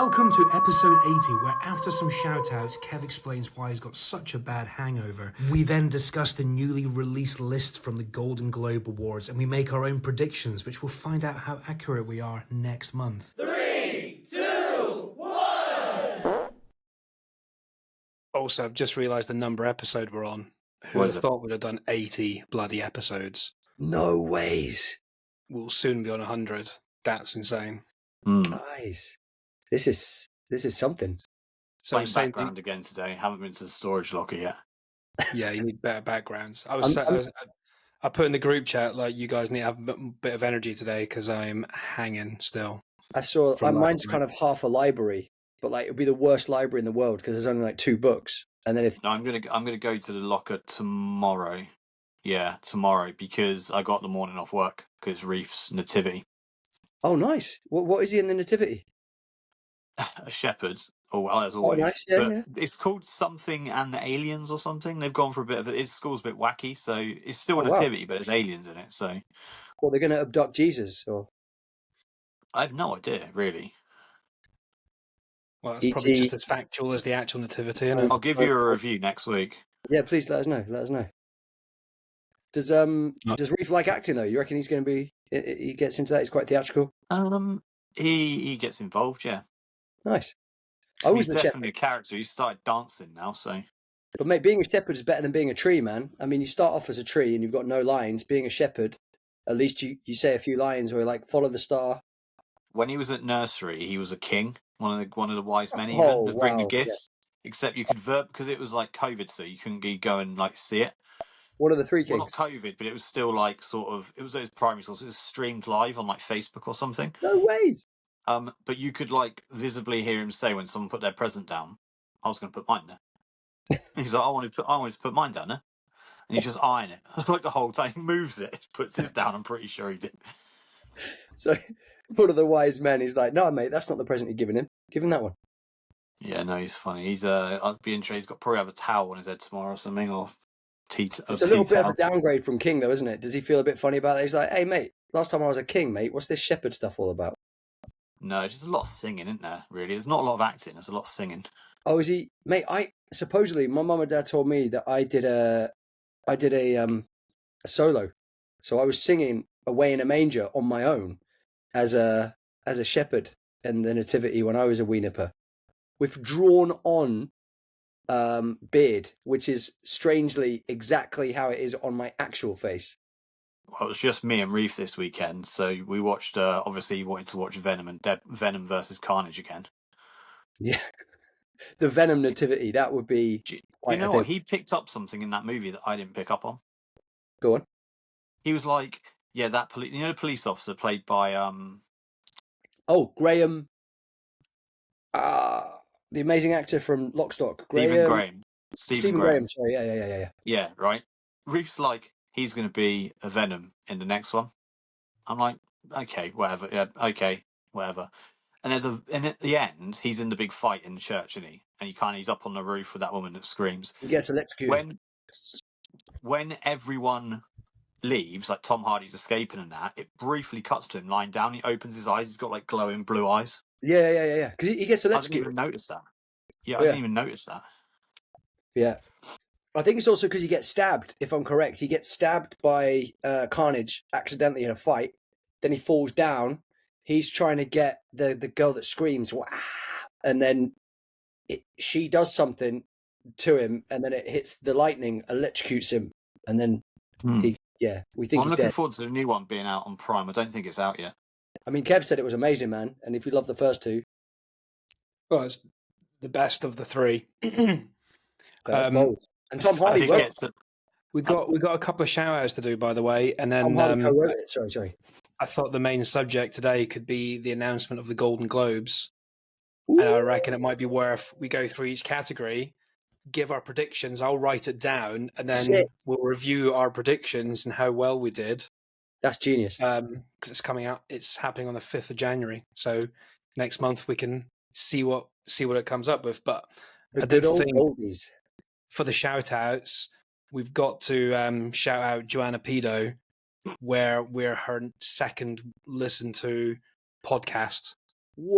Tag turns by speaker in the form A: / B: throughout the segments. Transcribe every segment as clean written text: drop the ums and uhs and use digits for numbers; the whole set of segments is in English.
A: Welcome to episode 80, where after some shout-outs, Kev explains why he's got such a bad hangover. We then discuss the newly released list from the Golden Globe Awards, and we make our own predictions, which we'll find out how accurate we are next month.
B: 3, 2, 1!
C: Also, I've just realised the number episode we're on. Who would have thought we'd have done 80 bloody episodes?
D: No ways.
C: We'll soon be on 100. That's insane.
D: Guys, this is something.
C: So
E: Playing background again today. Haven't been to the storage locker yet.
C: Yeah, you need better backgrounds. I put in the group chat, like, you guys need to have a bit of energy today because I'm hanging still.
D: I saw mine's kind of half a library, but like it'd be the worst library in the world because there's only like 2 books. And then if
E: No, I'm gonna go to the locker tomorrow. Yeah, tomorrow, because I got the morning off work because Reef's nativity.
D: Oh, nice. What is he in the nativity?
E: A shepherd. Oh, well, as always.
D: Nice. Yeah,
E: but
D: yeah.
E: It's called something and the aliens or something. They've gone for a bit of it. His school's a bit wacky, so it's still a nativity, but there's aliens in it. So,
D: well, they're going to abduct Jesus, or
E: I have no idea, really.
C: Well, it's probably just as factual as the actual nativity, isn't it?
E: I'll give you a review next week.
D: Yeah, please let us know. Let us know. Does Reef like acting though? You reckon he's going to be? He gets into that. He's quite theatrical.
E: He gets involved. Yeah.
D: Nice.
E: He's definitely a character. He started dancing now, so.
D: But mate, being a shepherd is better than being a tree, man. I mean, you start off as a tree and you've got no lines. Being a shepherd, at least you say a few lines or like follow the star.
E: When he was at nursery, he was a king, one of the wise men, even that bring the gifts. Yeah. Except you could because it was like COVID, so you couldn't go and like see it.
D: One of the 3 kings.
E: Well, not COVID, but it was still like sort of. It was those primary schools. It was streamed live on like Facebook or something.
D: No ways.
E: But you could like visibly hear him say when someone put their present down, "I was going to put mine there." And he's like, "I wanted to put mine down there," and he's just eyeing it. Like the whole time, he moves it, puts his down. I'm pretty sure he did.
D: So one of the wise men, he's like, "No, mate, that's not the present you're giving him. Give him that one."
E: Yeah, no, he's funny. He's I'd be interested. He's got probably have a towel on his head tomorrow or something, or
D: it's a little bit of a downgrade from king, though, isn't it? Does he feel a bit funny about it? He's like, "Hey, mate, last time I was a king, mate. What's this shepherd stuff all about?"
E: No, just a lot of singing, isn't there? Really, there's not a lot of acting. There's a lot of singing.
D: Oh, is he, mate? I supposedly my mum and dad told me that I did a solo, so I was singing "Away in a Manger" on my own as a shepherd in the nativity when I was a wee nipper, with drawn on beard, which is strangely exactly how it is on my actual face.
E: Well, it was just me and Reef this weekend, so we watched. Obviously, you wanted to watch Venom versus Carnage again.
D: Yeah, the Venom nativity. That would be.
E: You know what? He picked up something in that movie that I didn't pick up on.
D: Go on.
E: He was like, "Yeah, that the police officer played by
D: Oh, Graham. The amazing actor from Lock, Stock.
E: Stephen Graham.
D: Stephen Graham. Sorry, yeah.
E: Yeah, right. Reef's like, he's going to be a Venom in the next one. I'm like, okay, whatever. Yeah, okay, whatever. And and at the end, he's in the big fight in the church, isn't he? And he's up on the roof with that woman that screams.
D: He gets electrocuted.
E: When everyone leaves, like Tom Hardy's escaping and that, it briefly cuts to him lying down. He opens his eyes. He's got like glowing blue eyes.
D: Yeah. Because he gets electrocuted.
E: I didn't even notice that. I didn't even notice that.
D: Yeah. I think it's also because he gets stabbed, if I'm correct. He gets stabbed by Carnage accidentally in a fight. Then he falls down. He's trying to get the girl that screams. Wah! And then she does something to him. And then it hits the lightning, electrocutes him. And then we think he's dead.
E: I'm looking forward to the new one being out on Prime. I don't think it's out yet.
D: I mean, Kev said it was amazing, man. And if you love the first 2.
C: Well, it's the best of the 3.
D: And Tom Hardy.
C: We got a couple of shout outs to do, by the way, and then
D: Tom Hardy co-wrote it. Sorry.
C: I thought the main subject today could be the announcement of the Golden Globes.
D: Ooh.
C: And I reckon it might be worth we go through each category, give our predictions. I'll write it down, and then we'll review our predictions and how well we did.
D: That's genius.
C: Because it's coming out. It's happening on the 5th of January. So next month we can see what it comes up with. But I did think for the shout outs, we've got to shout out Joanna Pedo, where we're her second listen to podcast.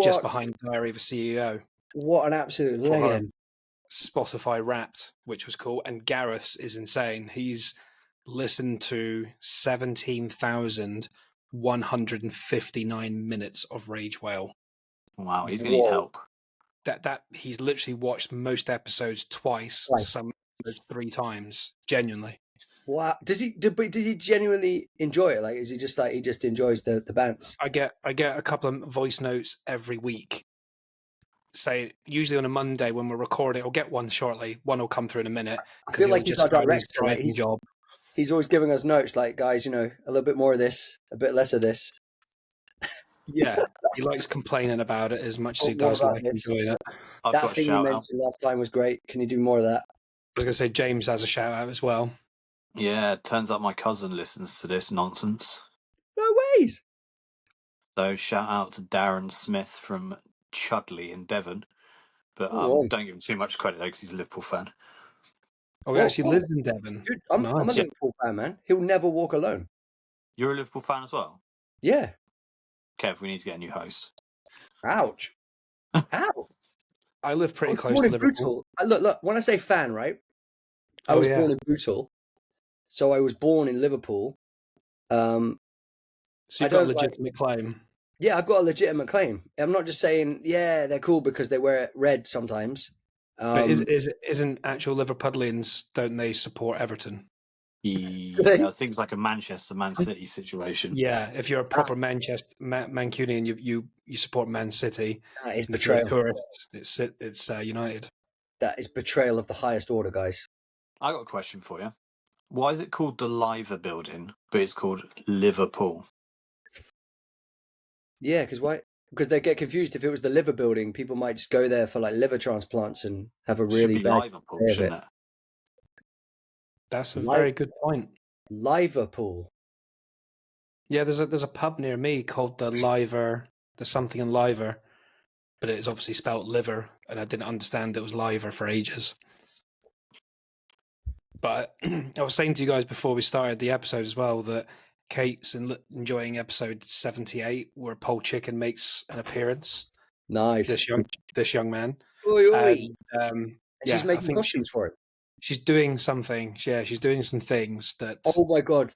C: just behind Diary of a CEO.
D: What an absolute
C: For her
D: legend.
C: Spotify Wrapped, which was cool. And Gareth's is insane. He's listened to 17,159 minutes of Rage Whale.
E: Wow, he's going to need help.
C: That he's literally watched most episodes twice. Some 3 times, genuinely.
D: Wow. Does he genuinely enjoy it? Like, is he just like, he just enjoys the bands?
C: I get a couple of voice notes every week. Say usually on a Monday when we're recording, I'll get one shortly. One will come through in a minute.
D: I feel like he's our director. Like he's always giving us notes, like, guys, you know, a little bit more of this, a bit less of this.
C: Yeah, he likes complaining about it as much as he does like enjoying it.
D: That thing you mentioned last time was great. Can you do more of that?
C: I was going to say James has a shout out as well.
E: Yeah, turns out my cousin listens to this nonsense.
D: No ways.
E: So shout out to Darren Smith from Chudley in Devon. But don't give him too much credit though, because he's a Liverpool fan.
C: Oh, he actually lives in Devon.
D: Dude, I'm a Liverpool fan, man. He'll never walk alone.
E: You're a Liverpool fan as well?
D: Yeah.
E: Kev, we need to get a new host.
D: Ouch. Ouch.
C: I live pretty close to Liverpool.
D: Look, when I say fan, right? I was born in Bootle. So I was born in Liverpool.
C: So you've got a legitimate claim.
D: Yeah, I've got a legitimate claim. I'm not just saying, yeah, they're cool because they wear red sometimes.
C: But isn't actual Liverpudlians, don't they support Everton?
E: Yeah, things like a Manchester Man City situation.
C: Yeah, if you're a proper Mancunian, you support Man City.
D: That is betrayal.
C: If you're a tourist, it's United.
D: That is betrayal of the highest order, guys.
E: I got a question for you. Why is it called the Liver Building, but it's called Liverpool?
D: Yeah, because they get confused. If it was the liver building, people might just go there for like liver transplants and have a really bad
E: Liverpool, shouldn't it?
C: That's a very good point.
D: Liverpool.
C: Yeah, there's a pub near me called the Liver. There's something in Liver, but it's obviously spelt liver, and I didn't understand it was Liver for ages. But I was saying to you guys before we started the episode as well that Kate's enjoying episode 78 where Paul Chicken makes an appearance.
D: Nice.
C: This young man.
D: Oi, oi.
C: And,
D: she's making costumes for it.
C: She's doing something. Yeah, she's doing some things that.
D: Oh my god!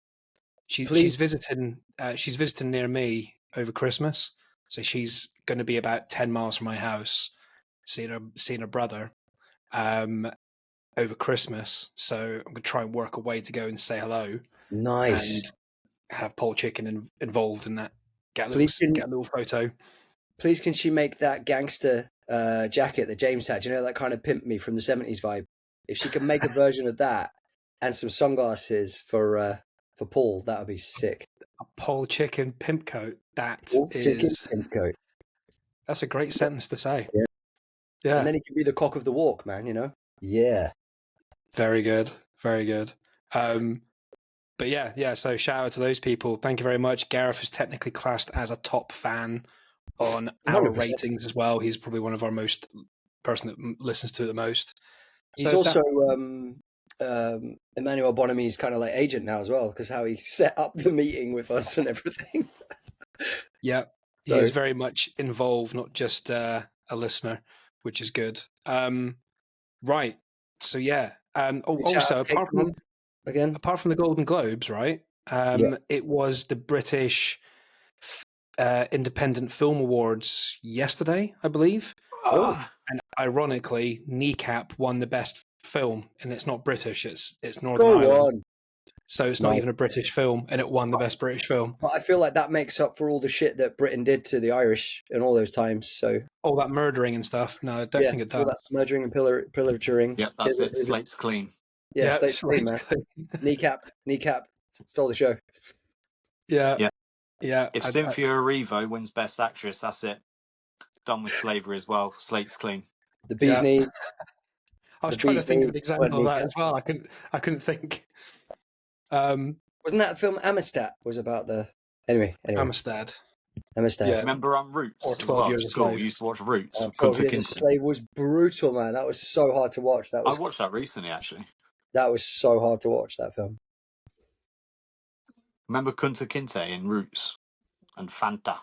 C: She's visiting. She's visiting near me over Christmas, so she's going to be about 10 miles from my house, seeing her brother. Over Christmas, so I'm gonna try and work a way to go and say hello.
D: Nice.
C: And have Paul Chicken involved in that. Get a little photo.
D: Please, can she make that gangster jacket that James had? You know, that kind of pimp me from the 70s vibe. If she can make a version of that and some sunglasses for Paul, that would be sick.
C: A Paul Chicken pimp coat. That's a great sentence to say. Yeah.
D: And then he can be the cock of the walk, man. You know. Yeah.
C: Very good. Very good. But yeah. So shout out to those people. Thank you very much. Gareth is technically classed as a top fan on our 100%. Ratings as well. He's probably one of our person that listens to it the most.
D: He's also Emmanuel Bonami's kind of like agent now as well, because how he set up the meeting with us and everything.
C: Yeah, so he's very much involved, not just a listener, which is good. Right. So yeah. Also, apart from the Golden Globes, right? It was the British Independent Film Awards yesterday, I believe.
D: Oh.
C: And ironically, Kneecap won the best film, and it's not British; it's Northern Ireland. So it's not even a British film, and it won the best British film.
D: But I feel like that makes up for all the shit that Britain did to the Irish in all those times. So
C: all that murdering and stuff. No, I don't think it does.
D: All that murdering and pillaging.
E: Yeah, that's it. Slate's clean.
D: Yeah, slate's clean, man. Kneecap stole the show.
C: Yeah.
E: If Cynthia Erivo wins Best Actress, that's it. Done with slavery as well. Slate's clean.
D: The bee's knees.
C: I was trying to think of an example of that as well. I couldn't think.
D: Wasn't that the film Amistad was about the anyway.
C: Amistad.
E: Yeah. Remember Roots?
C: Or 12 Years a Slave.
E: We used to watch Roots.
D: 12 Years a Slave was brutal, man. That was so hard to watch. I
E: watched that recently, actually.
D: That was so hard to watch, that film.
E: Remember Kunta Kinte in Roots and Fanta?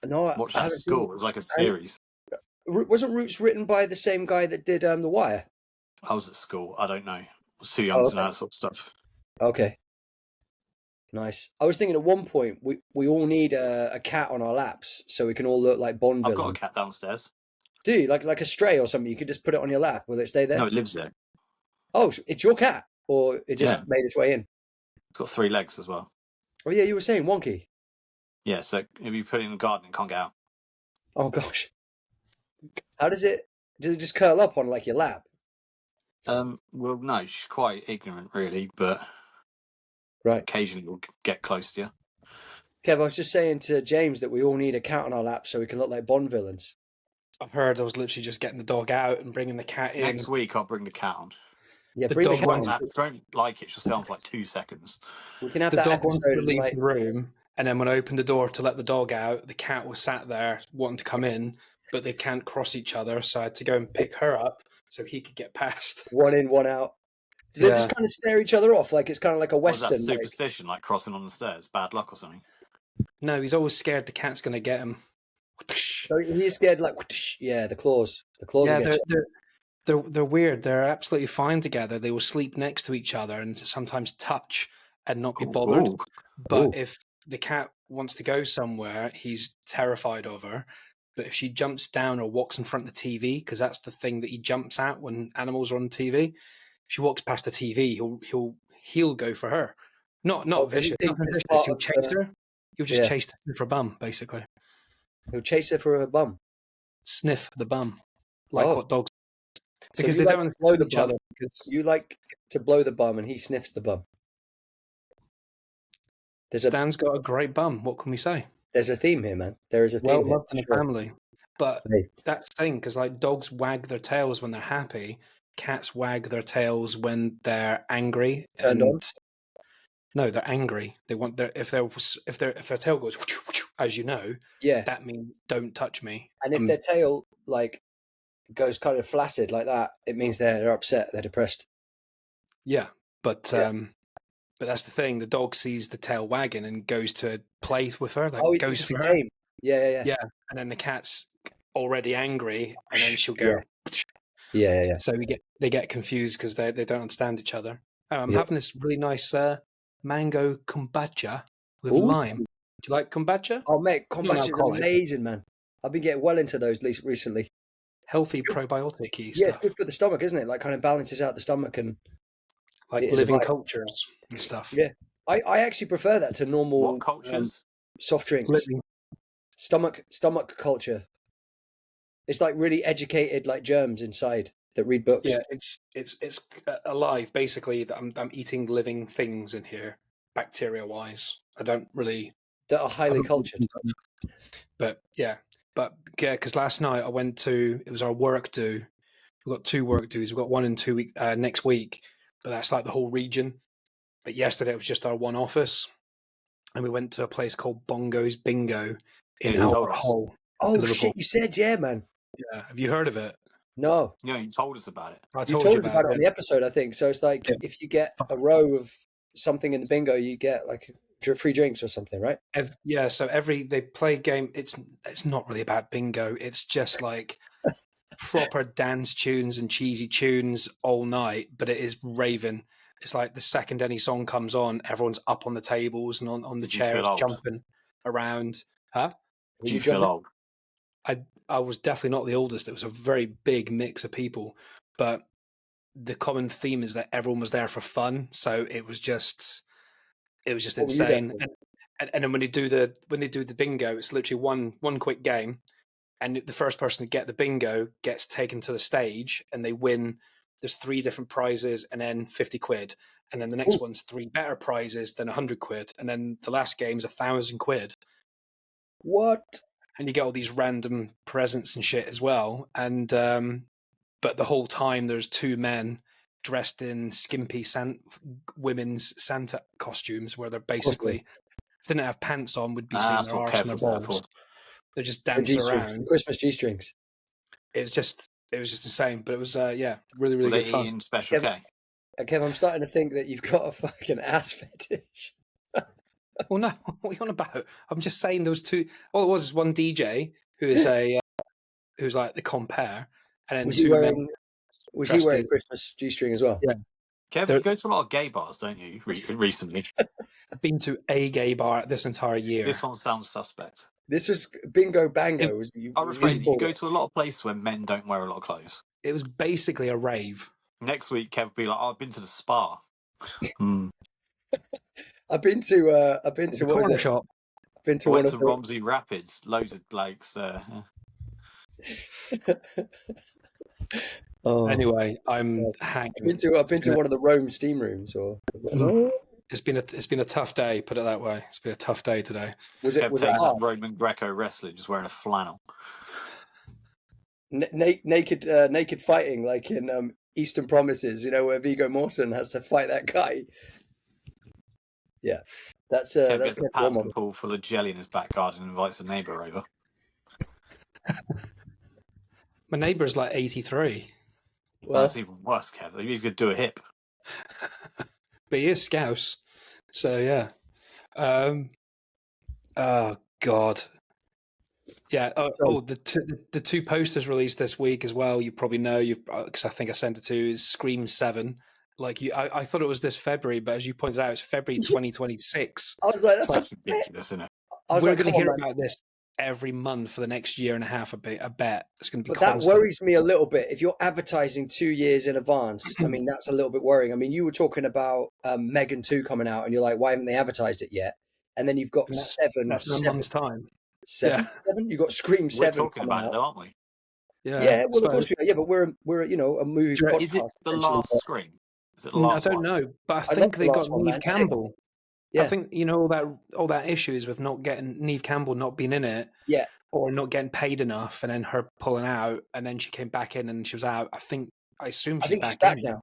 D: No,
E: Watch
D: I
E: that at
D: haven't seen.
E: school. It was like a series.
D: Wasn't Roots written by the same guy that did The Wire?
E: I was at school. I don't know. I was too young
D: Oh,
E: to know
D: okay.
E: that sort of stuff.
D: Okay, nice. I was thinking at one point we all need a cat on our laps so we can all look like Bond
E: I've got a
D: villains.
E: cat downstairs.
D: Do you like a stray or something? You could just put it on your lap. Will it stay there?
E: No, it lives there.
D: Oh, it's your cat, or it just
E: Yeah.
D: made its way in.
E: It's got 3 legs as well.
D: Oh yeah, you were saying wonky.
E: Yeah, so if you put it in the garden, it can't get out.
D: Oh gosh, how does it? Does it just curl up on like your lap?
E: Well, no, she's quite ignorant, really, but
D: Right.
E: occasionally we'll get close to you.
D: Kev, I was just saying to James that we all need a cat on our lap so we can look like Bond villains.
C: I heard I was literally just getting the dog out and bringing the cat in.
E: Next week, I'll bring the cat on.
D: Yeah,
C: The
D: bring the
C: dog
D: cat
C: wants
D: on.
E: If you don't like it, she'll stay on for like 2 seconds.
D: We can have
C: The
D: that
C: dog wanted
D: episode
C: to
D: of
C: leave
D: like
C: the room, and then when I opened the door to let the dog out, the cat was sat there wanting to come in, but they can't cross each other, so I had to go and pick her up so he could get past.
D: one in, one out. Do they
C: Yeah.
D: just kind of stare each other off? Like it's kind of like a
E: Was that
D: western. Like,
E: superstition, like crossing on the stairs? Bad luck or something?
C: No, he's always scared the cat's going to get him.
D: so he's scared. Like yeah, the claws. The claws
C: Yeah,
D: will get you.
C: they're weird. They're absolutely fine together. They will sleep next to each other and sometimes touch and not be bothered.
E: Ooh.
C: But
D: Ooh.
C: if the cat wants to go somewhere, he's terrified of her. But if she jumps down or walks in front of the TV, because that's the thing that he jumps at when animals are on TV, if she walks past the TV, he'll go for her. Not
D: Oh, 'cause he
C: vicious,
D: thinks
C: nothing
D: it's
C: vicious.
D: part
C: He'll
D: of
C: chase
D: the-
C: her. He'll just
D: Yeah.
C: chase her bum, basically.
D: He'll chase her for her bum.
C: Sniff the bum, like
D: Oh.
C: what dogs.
D: So
C: Because
D: you
C: they
D: like
C: don't
D: to blow
C: understand
D: the
C: each other.
D: bum.
C: Because
D: You like to blow the bum, and he sniffs the bum.
C: Stan's got a great bum. What can we say?
D: There's a theme here, man. There is a
C: Well
D: theme here.
C: loved in a
D: Sure.
C: family. But
D: Hey.
C: that's the thing, because like dogs wag their tails when they're happy, cats wag their tails when they're angry.
D: Turned on?
C: No, they're angry. They want their if their tail goes, as you know,
D: Yeah.
C: that means don't touch me.
D: And if their tail like goes kind of flaccid like that, it means they're upset, they're depressed.
C: Yeah, but
D: Yeah.
C: but that's the thing. The dog sees the tail wagging and goes to play with her, like
D: Oh,
C: goes
D: it's
C: for
D: a
C: her.
D: game. Yeah.
C: Yeah, and then the cat's already angry, and then she'll go.
D: Yeah.
C: So they get confused because they don't understand each other. Oh, I'm
D: Yeah.
C: having this really nice mango kombucha with
D: Ooh.
C: lime. Do you like kombucha?
D: Oh, mate,
C: Not
D: kombucha is
C: alcoholic.
D: amazing, man. I've been getting well into those recently.
C: Healthy probiotic-y
D: Yeah, it's
C: stuff,
D: good for the stomach, isn't it? Like, kind of balances out the stomach and
C: like
D: it is a
C: living
D: vibe.
C: cultures and stuff.
D: Yeah, I actually prefer that to normal
E: What cultures?
D: soft drinks.
C: Living.
D: Stomach culture. It's like really educated, like germs inside that read books.
C: Yeah, it's alive. Basically, I'm eating living things in here, bacteria-wise. I don't really.
D: That are highly cultured.
C: But yeah, because last night I went to, it was our work do. We've got 2 work dues. We've got one in 2 week next week, but that's like the whole region. But yesterday it was just our one office, and we went to a place called Bongo's Bingo in
E: Yeah, you told
C: Albert
E: us.
C: Hall.
D: Oh
C: Liverpool.
D: shit! You said yeah, man.
C: Yeah, have you heard of it?
D: No,
E: Yeah, you told us about it.
C: I
D: you
C: told
D: told
C: you
D: us about it on
C: it.
D: the episode, I think. So it's like
C: Yeah.
D: if you get a row of something in the bingo, you get like free drinks or something, right?
C: Yeah, so they play game. It's not really about bingo. It's just like proper dance tunes and cheesy tunes all night, but it is raving. It's like the second any song comes on, everyone's up on the tables and on the
E: Did you feel
C: chairs
E: old?
C: jumping around. Huh?
E: Do you
D: jump
E: feel
D: in?
E: old?
C: I was definitely not the oldest. It was a very big mix of people, but the common theme is that everyone was there for fun. So it was just
D: What were you there
C: insane.
D: for?
C: And then when they do the bingo, it's literally one quick game, and the first person to get the bingo gets taken to the stage, and they win. There's 3 different prizes, and then 50 quid, and then the next
D: Ooh.
C: one's 3 better prizes than 100 quid, and then the last game's 1,000 quid,
D: What?
C: and you get all these random presents and shit as well. And but the whole time there's 2 men dressed in skimpy women's Santa costumes, where they're basically, if they didn't have pants on, would be seeing
E: That's
C: their
E: what
C: arse and
E: Kev
C: their
E: was there
C: balls.
E: for.
C: They're just
D: The
C: dancing
D: G-strings,
C: around.
D: the Christmas G-strings.
C: It was just insane. But it was really
E: Were
C: really
E: they
C: good fun.
E: eating Special
D: Kev,
E: K?
D: Kev, I'm starting to think that you've got a fucking ass fetish.
C: Well, no, what are you on about? I'm just saying those two. All it was one DJ who is who's like the compare, and then
D: Was he
C: two men
D: wearing? Was he
C: dressed
D: wearing
C: as
D: Christmas G-string as well?
C: yeah.
E: Kev, you
C: They're,
E: go to a lot of gay bars, don't you? Recently,
C: I've been to a gay bar this entire year.
E: this one sounds suspect.
D: This was Bingo
C: It,
D: Bango.
E: I'll
D: Was what
E: rephrase
D: you
E: it. You
D: called
E: go
D: it.
E: to a lot of places where men don't wear a lot of clothes.
C: it was basically a rave.
E: Next week, Kev will be like, "Oh, I've been to the spa." Hmm.
D: I've been to. I've been to
C: The
D: what is
C: corner
D: it?
C: shop.
D: I've been
E: I
D: to one
E: went
D: of
E: to
D: the.
E: Romsey Rapids. Loads of blokes.
D: Oh,
C: Anyway, I'm
D: God.
C: hanging.
D: I've been to one of the Rome steam rooms. Or
C: It's been a tough day. Put it that way. It's been a tough day today.
E: Kev
D: was it
E: takes up
D: hard?
E: Roman Greco wrestling, just wearing a flannel.
D: Naked fighting like in Eastern Promises, where Viggo Mortensen has to fight that guy. Yeah,
E: Kev
D: that's
E: gets a
D: the role
E: paddling
D: model.
E: pool full of jelly in his back garden and invites a neighbour over.
C: My neighbour's like 83,
E: That's
D: Well,
E: even worse, Kev. He's going to do a hip.
C: but he is Scouse. So yeah. Oh God. Yeah.
D: so
C: The two posters released this week as well. You probably know because I think I sent it to you, is Scream 7. Like I thought it was this February, but as you pointed out, it's February 2026.
D: I was like,
C: It's
D: that's a
C: like
E: That's ridiculous, isn't it?
D: I was
C: we're
D: like,
C: going
D: come
C: to
D: on,
C: hear
D: man.
C: about this every month for the next year and a half. I bet it's going to be
D: But that
C: constant.
D: worries me a little bit. If you're advertising 2 years in advance, I mean, that's a little bit worrying. I mean, you were talking about Megan 2 coming out, and you're like, why haven't they advertised it yet? And then you've got
C: And that's in a
D: seven,
C: month's time.
D: seven,
C: Yeah,
D: seven. You've got Scream
E: We're
D: 7
E: talking
D: coming
E: about it,
D: out.
E: though, aren't we?
C: yeah.
D: Yeah, well, of course we are. Yeah, but we're a movie
E: Is it
D: podcast
E: the
D: essentially.
E: last Scream? Is it the
C: I
E: last
C: don't
E: one?
C: know, but I
D: I love
C: think
D: the
C: they got
D: last one,
C: Neve
D: man. 6.
C: Campbell. I
D: Yeah,
C: think all that issues with not getting Neve Campbell not being in it
D: yeah.
C: or not getting paid enough, and then her pulling out, and then she came back in and she was out. I assume
D: I
C: she's
D: think she's
C: back
D: back
C: in.
D: now.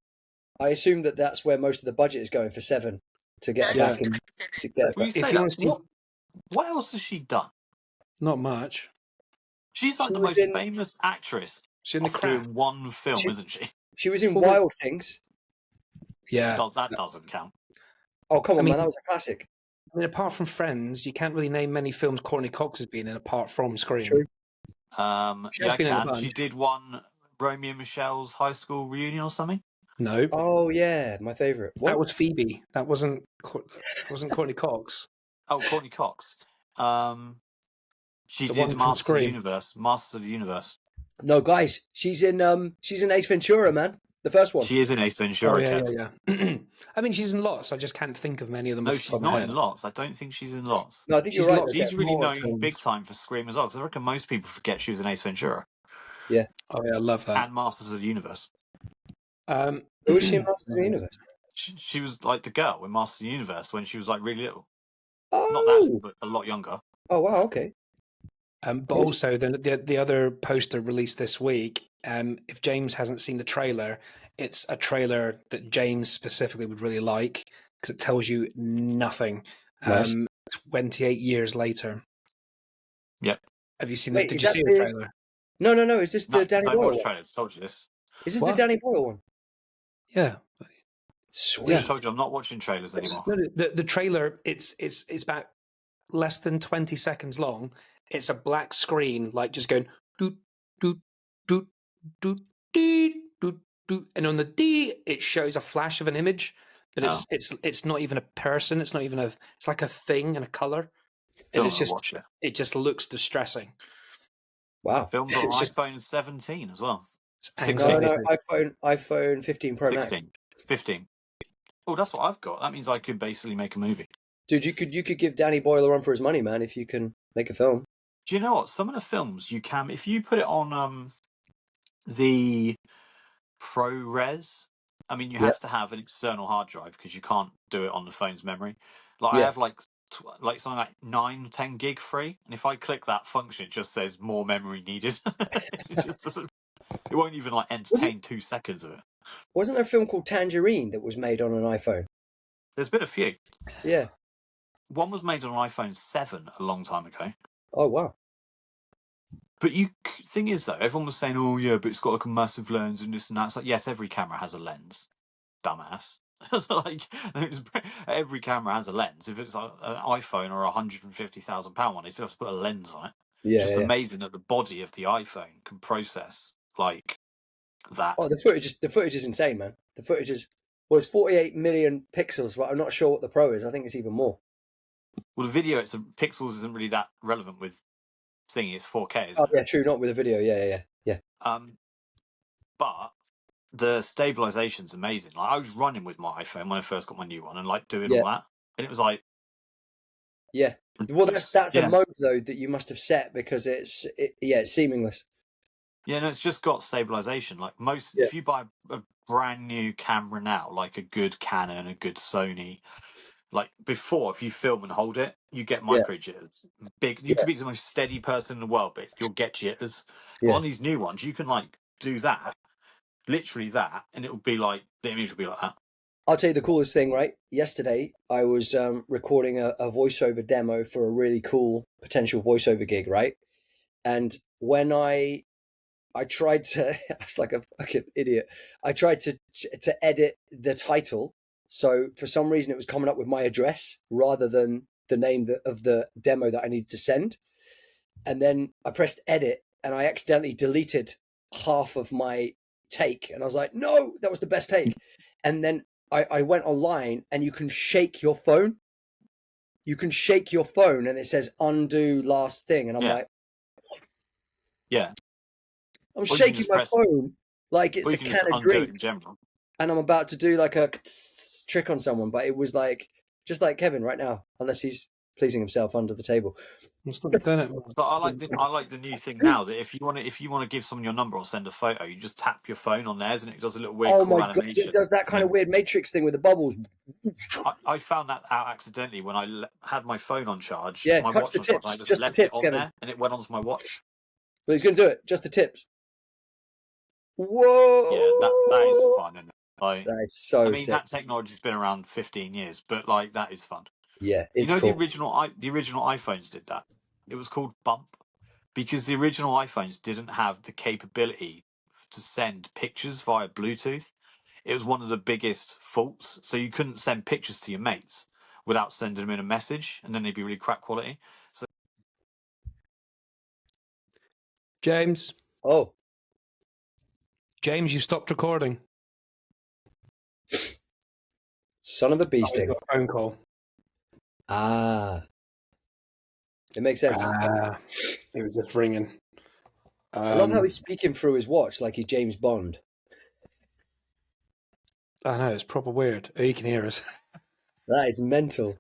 D: I assume that that's where most of the budget is going for 7 to get her
C: Yeah.
D: back and to get her
E: Well,
D: back.
E: you
C: If
E: say
C: you
E: that.
C: want to see,
E: What else has she done?
C: not much.
E: She's
D: She
E: like the
D: was
E: most
D: in
E: famous actress
C: She's in the
E: of
C: craft.
E: doing one film,
D: she
E: isn't she?
D: she was in
C: Well,
D: Wild Things.
C: yeah.
E: That doesn't count.
D: Oh, come
C: I
D: on,
C: mean,
D: man, that was a classic.
C: apart from Friends, you can't really name many films Courtney Cox has been in apart from Scream.
D: True.
C: She
E: Yeah,
C: has
E: I
C: been in a
E: can.
C: bunch.
E: She did one Romeo and Michelle's high school reunion or something.
C: No,
D: Oh yeah, my favorite.
C: that
D: What?
C: was Phoebe. That wasn't Courtney Cox.
E: Oh, Courtney Cox. She
C: The
E: did
C: one from
E: Masters of the
C: Scream.
E: Universe. Masters of the Universe.
D: No, guys, she's in Ace Ventura, man. The first one.
E: She is in Ace
C: Oh
E: Ventura,
C: yeah,
E: Kev.
C: yeah, yeah. I mean, she's in lots. I just can't think of many of them
E: No,
C: off the top
E: she's
C: of my
E: not
C: head.
E: in lots. I don't think she's in lots.
D: No, I think you're
C: She's in
D: right
C: lots
D: though,
C: of
D: Kev.
E: She's really
C: smaller
E: known
C: films.
E: big time for Scream as well, because I reckon most people forget she was in Ace Ventura
D: Yeah.
C: Oh yeah, I love that.
E: and Masters of the Universe.
D: Who was she in Masters of the Universe?
E: She was like the girl in Masters of the Universe when she was like really little.
D: Oh.
E: Not that little, but a lot younger.
D: Oh wow. Okay.
C: But also, the other poster released this week. If James hasn't seen the trailer, it's a trailer that James specifically would really like because it tells you nothing.
D: Nice.
C: 28 years later.
E: Yep.
C: Have you seen
D: Wait,
C: Did
D: is
C: you
D: that
C: see the trailer?
D: No. Is this
E: No,
D: the Danny
E: don't
D: Boyle
E: watch
D: one?
E: trailers. Told you this.
D: Is this
C: What?
D: the Danny Boyle one?
C: Yeah.
D: Sweet.
E: I told you I'm not watching trailers anymore.
C: No, the trailer. It's about less than 20 seconds long. It's a black screen, like just going doot doot doot doot doot doot doot, and on the D it shows a flash of an image, but
E: Oh.
C: it's not even a person. It's not even it's like a thing and a color,
E: Still
C: and
E: not gonna watch it.
C: it just looks distressing.
D: Wow.
E: Filmed on
C: It's just
E: iPhone 17 as well.
C: it's
E: 16.
D: No,
C: anxiety.
D: iPhone 15 Pro Max.
E: 16. 15. Oh, that's what I've got. That means I could basically make a movie.
D: Dude, you could give Danny Boyle a run for his money, man, if you can make a film.
E: Do you know what? Some of the films you can, if you put it on the ProRes, I mean, you have to have an external hard drive because you can't do it on the phone's memory. Like I
D: Yeah.
E: have like something like 9-10 gig free, and if I click that function, it just says more memory needed. It just doesn't. It won't even like entertain 2 seconds of it.
D: Wasn't there a film called Tangerine that was made on an iPhone?
E: There's been a few.
D: Yeah.
E: One was made on an iPhone 7 a long time ago.
D: Oh wow.
E: But thing is though, everyone was saying, "Oh yeah, but it's got like a massive lens and this and that." It's like, yes, every camera has a lens, dumbass. Like every camera has a lens. If it's an iPhone or £150,000 one, they still have to put a lens on it.
D: Yeah,
E: Just
D: yeah.
E: amazing that the body of the iPhone can process like that.
D: Oh, the footage is insane, man. The footage is it's 48 million pixels, but I'm not sure what the Pro is. I think it's even more.
E: Well, the video, pixels isn't really that relevant with thingy. It's 4K, isn't
D: Oh,
E: it?
D: yeah, true. Not with a video. Yeah.
E: But the stabilization's amazing. Like I was running with my iPhone when I first got my new one, and like doing all that, and it was like,
D: yeah. Well, that's a
E: yeah,
D: mode though that you must have set because it's seamless.
E: yeah. No, it's just got stabilization. Like
D: Yeah.
E: if you buy a brand new camera now, like a good Canon, a good Sony, like before, if you film and hold it, you get
D: Yeah.
E: micro jitters. Big, you
D: Yeah.
E: could be the most steady person in the world, but you'll get jitters. But
D: Yeah.
E: on these new ones, you can like do that, literally that, and it will be like the image will be like that.
D: I'll tell you the coolest thing, right? Yesterday, I was recording a voiceover demo for a really cool potential voiceover gig, right? And when I tried to, I was like a fucking idiot. I tried to edit the title, so for some reason it was coming up with my address rather than the name of the demo that I needed to send. And then I pressed edit, and I accidentally deleted half of my take, and I was like, "No, that was the best take." And then I went online, and you can shake your phone. You can shake your phone, and it says undo last thing, and I'm like,
E: yeah.
D: I'm shaking my phone like
E: Or
D: it's
E: you
D: a
E: can just
D: can of
E: undo it
D: drink.
E: in general.
D: And I'm about to do like a trick on someone, but it was like just like Kevin right now, unless he's pleasing himself under the table.
C: It's not done it.
E: So I like the new thing now that if you want to give someone your number or send a photo, you just tap your phone on theirs and it does a little weird
D: Oh
E: cool
D: my god,
E: animation.
D: it does that kind of weird Matrix thing with the bubbles.
E: I found that out accidentally when I had my phone on charge.
D: Yeah,
E: My
D: touch
E: watch
D: the
E: on charge.
D: tips,
E: And I just
D: just the
E: left it
D: tips,
E: on
D: Kevin.
E: there and it went onto my watch.
D: Well, he's going to do it, just the tips. Whoa!
E: Yeah, that is fun. And like,
D: that is so
E: I mean,
D: sick.
E: that technology's been around 15 years, but like that is fun.
D: Yeah,
E: You
D: it's
E: know,
D: cool.
E: the original iPhones did that. It was called Bump because the original iPhones didn't have the capability to send pictures via Bluetooth. It was one of the biggest faults. So you couldn't send pictures to your mates without sending them in a message, and then they'd be really crap quality. So
C: James,
D: Oh,
C: you stopped recording.
D: son of a bee
C: Oh,
D: sting.
C: got a phone call.
D: Ah, it makes sense.
C: It was just ringing.
D: I love how he's speaking through his watch like he's James Bond.
C: I know, it's proper weird. Oh, you can hear us.
D: That is mental.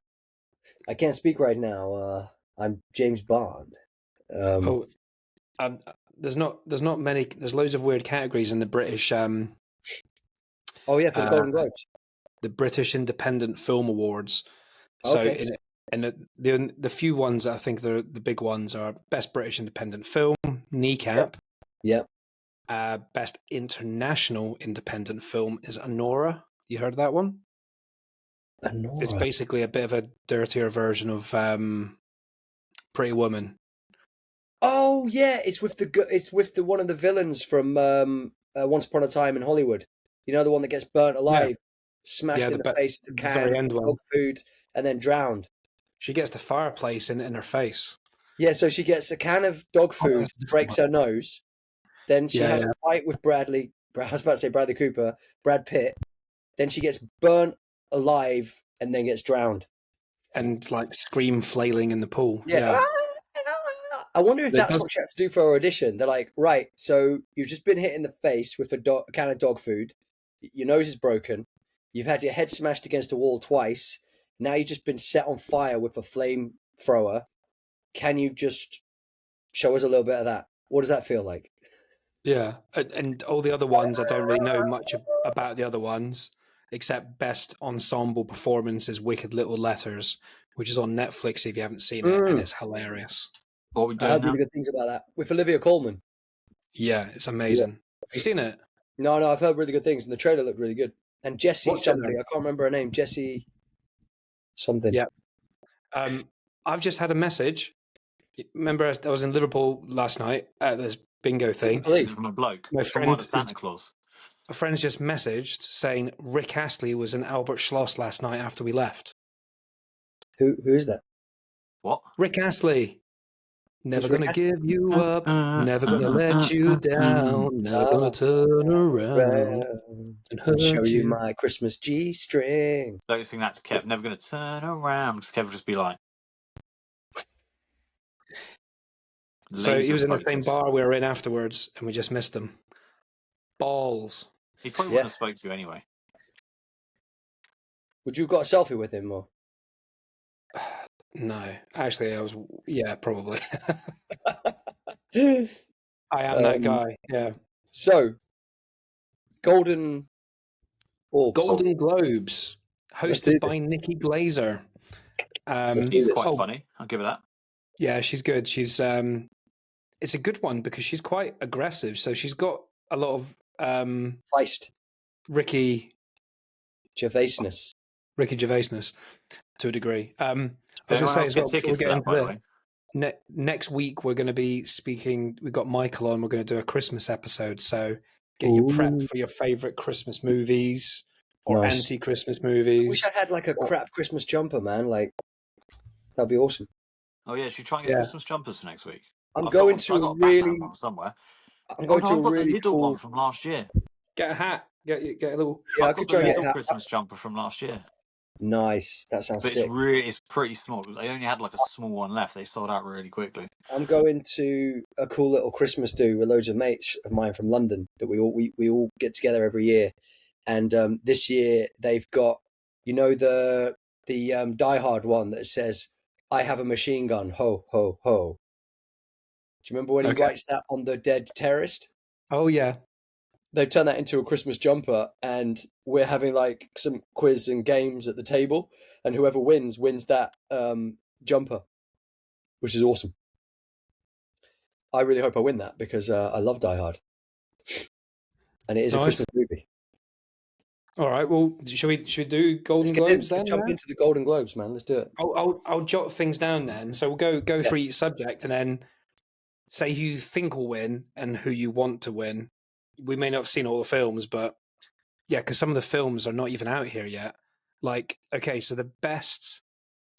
D: I can't speak right now. I'm James Bond.
C: There's not many. There's loads of weird categories in the British.
D: Oh yeah, for the Golden Globes.
C: The British Independent Film Awards. So
D: Okay.
C: in the few ones that I think the big ones are Best British Independent Film, Kneecap.
D: Yep.
C: Best International Independent Film is Anora. You heard of that one?
D: Anora.
C: It's basically a bit of a dirtier version of Pretty Woman.
D: Oh yeah, it's with the one of the villains from Once Upon a Time in Hollywood. You know, the one that gets burnt alive, smashed in the face with a can
C: very end
D: of
C: one.
D: dog food, and then drowned.
C: She gets the fireplace in her face.
D: Yeah, so she gets a can of dog food, breaks her nose, then she has a fight with I was about to say Bradley Cooper, Brad Pitt. Then she gets burnt alive and then gets drowned.
C: And like scream flailing in the pool.
D: Yeah. I wonder if that's what she had to do for her audition. They're like, right, so you've just been hit in the face with a can of dog food. Your nose is broken. You've had your head smashed against a wall twice. Now you've just been set on fire with a flamethrower. Can you just show us a little bit of that? What does that feel like?
C: Yeah, and all the other ones, I don't really know much about the other ones, except Best Ensemble Performance is Wicked Little Letters, which is on Netflix if you haven't seen it, and it's hilarious.
E: What are we doing
D: I heard
E: now?
D: really good things about that with Olivia Colman.
C: Yeah, it's amazing. Yeah. Have you seen it?
D: No, I've heard really good things, and the trailer looked really good. And Jessie something, I can't remember her name. Jessie something.
C: Yeah. I've just had a message. Remember, I was in Liverpool last night at this bingo thing.
E: Is it from a bloke?
C: My
E: From
C: friend
E: Santa Claus.
C: a friend's just messaged saying Rick Astley was in Albert Schloss last night after we left.
D: Who is that?
E: What?
C: Rick Astley. Never
D: Who's
C: gonna
D: Rick
C: give you up. Never gonna let you down. Never gonna turn around and hurt
D: show you
C: you.
D: my Christmas G-string.
E: Don't sing that to Kev. Never going to turn around because Kev will just be like.
C: So he was in the same
E: laser-focused.
C: bar we were in afterwards, and we just missed him. Balls.
E: He probably wouldn't have spoke to you anyway.
D: Would you have got a selfie with him, or?
C: No, actually, I was. Yeah, probably. I am that guy. Yeah.
D: So, Golden Orbs.
C: Golden Globes, hosted by Nikki Glazer.
E: She's quite funny. I'll give her that.
C: Yeah, she's good. She's it's a good one because she's quite aggressive. So she's got a lot of
D: feist,
C: Ricky
D: Gervaisness
C: to a degree. I was
E: going
C: to say
E: to
C: as well,
E: tickets to that, by the way.
C: Next week we're going to be speaking. We've got Michael on. We're going to do a Christmas episode. So get your prep for your favorite Christmas movies or anti-Christmas movies.
D: I wish I had like a crap Christmas jumper, man. Like that'd be awesome.
E: Oh yeah, should we try and get Christmas jumpers for next week?
D: I'm going to a really
E: somewhere.
D: I'm going to a really
E: the Lidl
D: cool
E: one from last year.
C: Get a hat. Get a little.
D: Yeah,
E: I could try and get a Christmas jumper from last year.
D: Nice, that sounds sick.
E: It's pretty small. They only had like a small one left. They sold out really quickly.
D: I'm going to a cool little Christmas do with loads of mates of mine from London that we all get together every year, and this year they've got the Die Hard one that says "I have a machine gun, ho ho ho." Do you remember when he writes that on the dead terrorist?
C: Oh yeah.
D: They've turned that into a Christmas jumper, and we're having like some quiz and games at the table, and whoever wins that jumper, which is awesome. I really hope I win that because I love Die Hard, and it is a Christmas movie.
C: All right. Well, should we do Golden Globes then?
D: Let's jump into the Golden Globes, man. Let's do it.
C: I'll jot things down then. So we'll go for each subject, and then say who you think will win and who you want to win. We may not have seen all the films, but yeah, because some of the films are not even out here yet. Like, okay, so the best.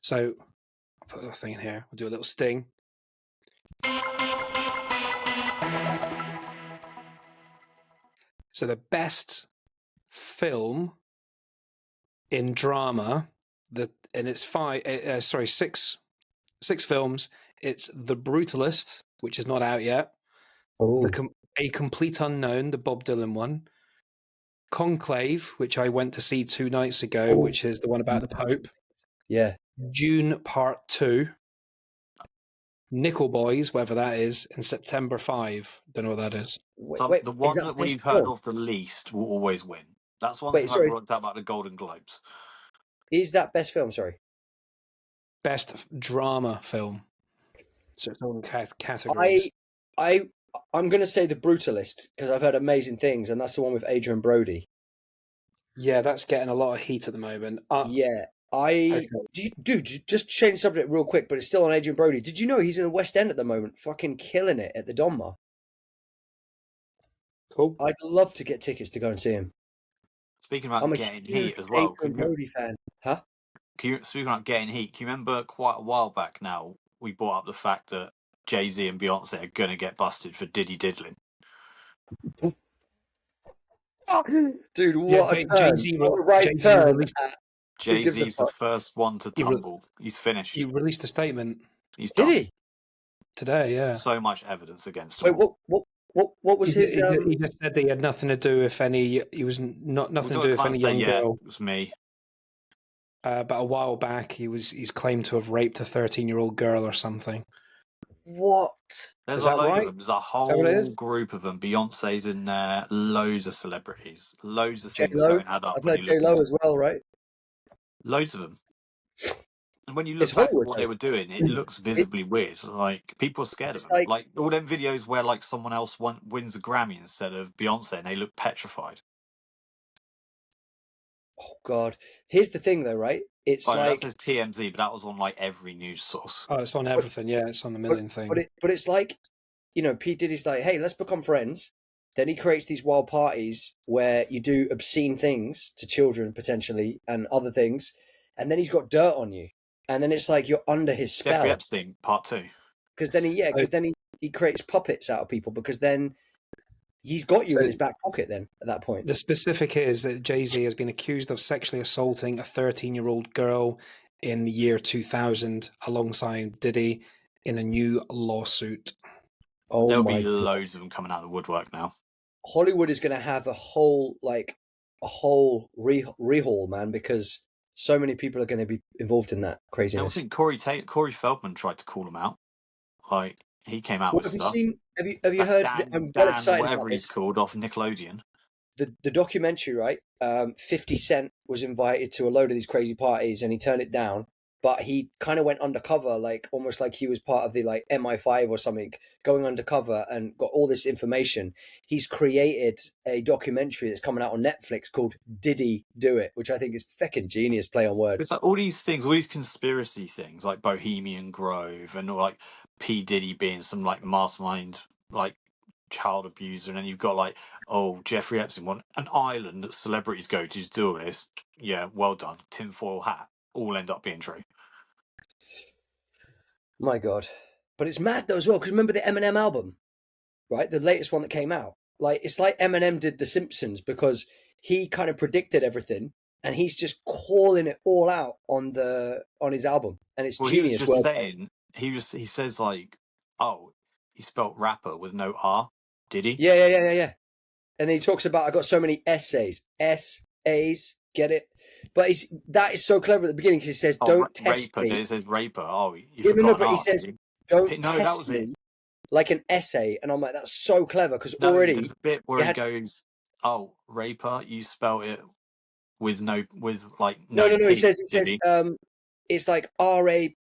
C: So I'll put a thing in here. We'll do a little sting. So the best film in drama, and it's six films. It's The Brutalist, which is not out yet. A Complete Unknown, the Bob Dylan one. Conclave, which I went to see 2 nights ago, which is the one about the Pope.
D: Yeah.
C: Dune Part 2. Nickel Boys, whatever that is, and September 5. Don't know what that is.
E: The one that we've heard of the least will always win. That's one thing I've worked out about the Golden Globes.
D: Is that best film? Sorry.
C: Best drama film. So it's all categories.
D: I'm going to say The Brutalist because I've heard amazing things, and that's the one with Adrian Brody.
C: Yeah, that's getting a lot of heat at the moment.
D: Just change the subject real quick, but it's still on Adrian Brody. Did you know he's in the West End at the moment, fucking killing it at the Donmar?
C: Cool.
D: I'd love to get tickets to go and see him.
E: Speaking about getting heat as well.
D: Adrian Brody fan, huh?
E: Speaking about getting heat, can you remember quite a while back now we brought up the fact that Jay-Z and Beyonce are going to get busted for Diddy diddling?
D: Dude, what a turn.
E: Jay-Z's the first one to tumble. He's finished.
C: He released a statement.
E: He's done.
D: Did he?
C: Today, yeah.
E: So much evidence against him.
D: What was his...
C: He just said that he had nothing to do with any... He was nothing to do with any young girl.
E: It was me.
C: About a while back, he's claimed to have raped a 13-year-old girl or something.
D: What?
E: There's a load of them. There's a whole group of them. Beyonce's in there. Loads of celebrities. Loads of things don't add up.
D: I've heard J-Lo as well, right?
E: Loads of them. And when you look back at what they were doing, it looks visibly weird. Like, people are scared of them. Like all them videos where like someone else wins a Grammy instead of Beyonce, and they look petrified.
D: Oh God! Here's the thing, though, right? It's like
E: that says TMZ, but that was on like every news source.
C: Oh, it's on everything. Yeah, it's on a million things.
D: But it's like, P Diddy's like, hey, let's become friends. Then he creates these wild parties where you do obscene things to children potentially and other things, and then he's got dirt on you, and then it's like you're under his
E: Jeffrey
D: spell.
E: Epstein, part 2.
D: Because then he creates puppets out of people, because then he's got you in his back pocket then at that point.
C: The specific is that Jay-Z has been accused of sexually assaulting a 13-year-old girl in the year 2000 alongside Diddy in a new lawsuit.
D: Oh,
E: There'll
D: my
E: be
D: God.
E: loads of them coming out of the woodwork now.
D: Hollywood is going to have a whole rehaul, man, because so many people are going to be involved in that
E: I
D: craziness.
E: also think Corey Feldman tried to call him out. Like, he came out with stuff.
D: Have you heard? I'm well excited
E: whatever
D: about
E: he's
D: this.
E: called, off Nickelodeon.
D: The documentary, right? 50 Cent was invited to a load of these crazy parties and he turned it down. But he kind of went undercover, like almost like he was part of the like MI5 or something, going undercover and got all this information. He's created a documentary that's coming out on Netflix called Diddy Do It, which I think is feckin' genius play on words.
E: It's like all these things, all these conspiracy things, like Bohemian Grove and like P. Diddy being some like mastermind, like child abuser, and then you've got like, oh, Jeffrey Epstein, want an island that celebrities go to do all this. Yeah, well done. Tinfoil hat. All end up being true.
D: My God. But it's mad though as well, because remember the Eminem album, right? The latest one that came out. Like, it's like Eminem did The Simpsons, because he kind of predicted everything and he's just calling it all out on his album. And it's genius.
E: He was just saying, he says like, oh, he spelt rapper with no R, did he?
D: Yeah. And then he talks about, I got so many essays, get it? But that is so clever at the beginning, because he says, don't test
E: raper.
D: me.
E: It says raper. Oh, you
D: Yeah,
E: forgot
D: but he says, don't test me like an essay. And I'm like, that's so clever, because already
E: there's a bit where he goes, oh, raper, you spelled it with no P,
D: he says it's like RAPER,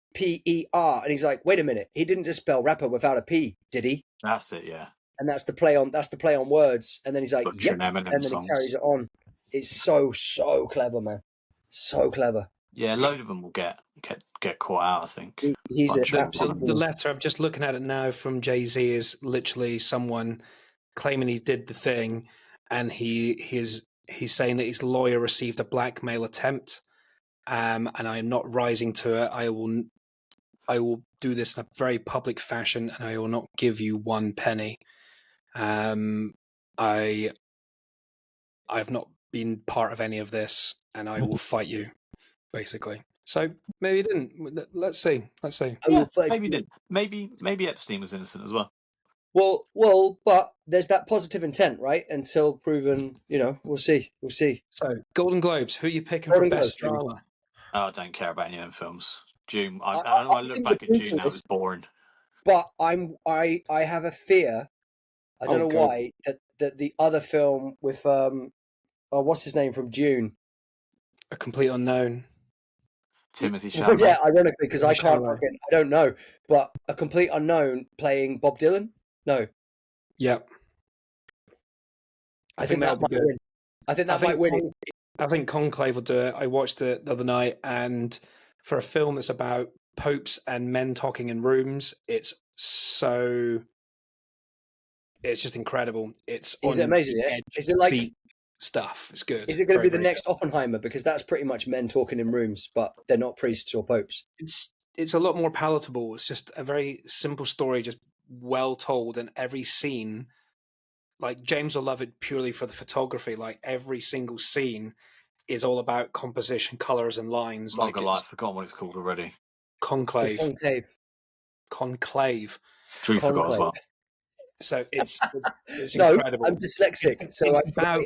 D: and he's like, wait a minute, he didn't just spell rapper without a P, did he?
E: That's it, yeah.
D: And that's the play on words. And then he's like,
E: yep,
D: and then he carries it on. It's so clever, man. So clever.
E: Yeah, a load of them will get caught out, I think.
D: He's
C: the letter, I'm just looking at it now, from Jay-Z is literally someone claiming he did the thing, and he's saying that his lawyer received a blackmail attempt, and I am not rising to it. I will do this in a very public fashion, and I will not give you one penny. I've not been part of any of this, and I will fight you, basically. So maybe he didn't. Let's see.
E: Yeah, maybe he didn't. Maybe Epstein was innocent as well.
D: Well, but there's that positive intent, right? Until proven, we'll see.
C: So, Golden Globes, who are you picking for best drama?
E: Oh, I don't care about any of them films. June, I look back at June now, it's boring.
D: But I have a fear, I don't know why, that the other film with what's his name from June?
C: A Complete Unknown.
E: Timothy Chalamet.
D: Yeah, ironically, because I don't know, but A Complete Unknown playing Bob Dylan. No.
C: Yep.
D: I think that might win. I think that might win.
C: I think Conclave will do it. I watched it the other night, and for a film that's about popes and men talking in rooms, it's just incredible. Is
D: it amazing? Yeah. Is it like
C: stuff? It's good.
D: Is it going to be the next Oppenheimer? Because that's pretty much men talking in rooms, but they're not priests or popes.
C: It's a lot more palatable. It's just a very simple story, just well told, and every scene, like, James will love it purely for the photography. Like, every single scene is all about composition, colors, and lines.
E: I've forgotten what it's called already.
C: Conclave.
E: Drew forgot as well.
C: So it's incredible.
D: I'm dyslexic.
C: It's about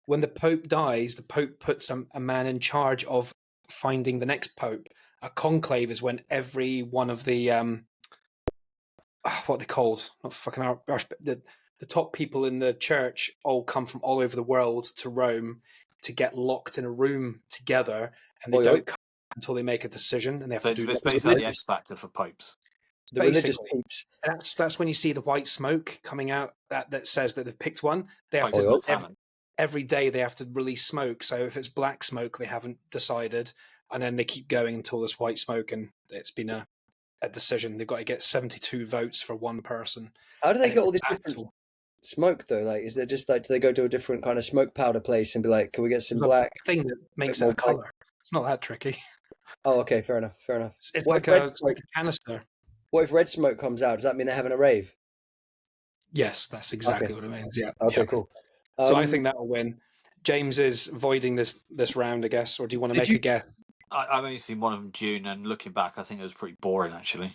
C: when the Pope dies, the Pope puts a man in charge of finding the next Pope. A conclave is when every one of the what are they called? Not fucking the top people in the church all come from all over the world to Rome to get locked in a room together, and they don't come until they make a decision, and they have to do.
E: It's basically the X Factor for popes.
D: The religious popes.
C: That's when you see the white smoke coming out that says that they've picked one. They have every day they have to release smoke. So if it's black smoke, they haven't decided, and then they keep going until there's white smoke, and it's been a decision. They've got to get 72 votes for one person.
D: How do they get all these different smoke though? Like, is there just like, do they go to a different kind of smoke powder place and be like, can we get some
C: There's
D: black?
C: a thing that makes it
D: more
C: a
D: black?
C: color. It's not that tricky.
D: Oh, okay, fair enough, fair enough.
C: It's
D: What
C: like
D: if red
C: it's
D: smoke?
C: like a canister.
D: What if red smoke comes out? Does that mean they're having a rave?
C: Yes, that's exactly
D: Okay.
C: what it means. Yeah.
D: Okay,
C: yeah.
D: cool.
C: So I think that'll win. James is voiding this round, I guess, or do you want to make a guess?
E: I've only seen one of them, June, and looking back, I think it was pretty boring, actually.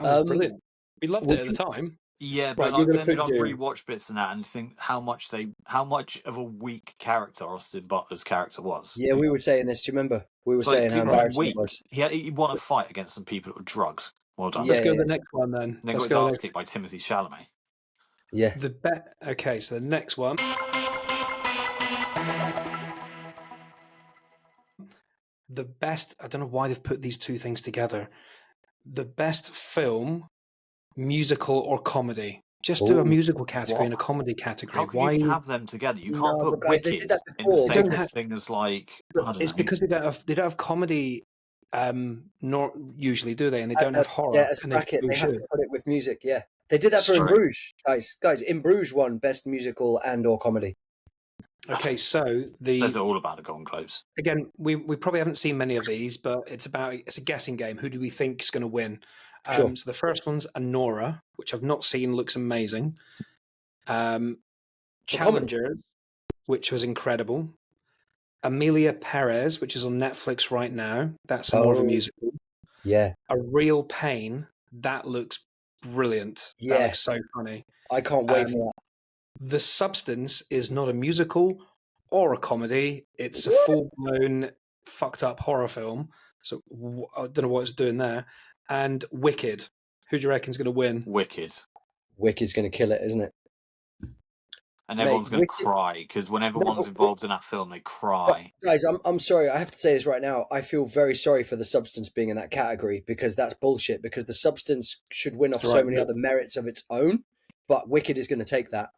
C: Oh, brilliant! We loved it at the time.
E: Yeah,
D: Right,
E: but
D: you're
E: I've
D: gonna
E: ended
D: put
E: up
D: June.
E: rewatched bits and that, and think how much of a weak character Austin Butler's character was.
D: Yeah, we were saying this. Do you remember? We were
E: It's like,
D: saying how
E: he was
D: embarrassing
E: weak.
D: it was.
E: He won a fight against some people with drugs. Well done.
C: Let's
D: Yeah,
C: go
D: yeah,
C: to the next one then.
E: And then
C: Let's
E: got his
C: go.
E: ass kicked by Timothy Chalamet.
D: yeah.
C: Okay, so the next one. The best. I don't know why they've put these two things together. The best film, musical or comedy. Just do a
D: Ooh,
C: musical category
E: what?
C: and a comedy category.
E: How can
C: Why
E: you have them together? You can't
D: No,
E: put
D: but guys, they did
E: Wicked
D: that
E: in the
D: before.
E: same
C: Don't
E: thing as like I don't
C: It's
E: know.
C: because they don't have comedy. Nor usually do they, and they
D: As
C: don't
D: a-
C: have horror.
D: Yeah, as a
C: and
D: bracket, they have
C: should.
D: to put it with music. Yeah, they did that for In
E: Straight.
D: Bruges, guys. In Bruges won best musical and/or comedy.
C: Okay, so
E: Those are all about the Golden Globes.
C: again, we probably haven't seen many of these, but it's a guessing game. Who do we think is going to win?
D: Sure.
C: So the first one's Anora, which I've not seen, looks amazing. Challengers, which was incredible. Amelia Perez, which is on Netflix right now. That's more of a musical.
D: Yeah.
C: A Real Pain, that looks brilliant. That
D: Yeah.
C: looks so funny.
D: I can't wait for that.
C: The Substance is not a musical or a comedy. It's a full-blown, fucked up horror film. So I don't know what it's doing there. And Wicked. Who do you reckon's going to win?
E: Wicked.
D: Wicked's going to kill it, isn't it?
E: And everyone's going to cry because when everyone's involved in that film, they cry.
D: Guys, I'm sorry. I have to say this right now. I feel very sorry for The Substance being in that category because that's bullshit. Because The Substance should win off so many other merits of its own, but Wicked is going to take that.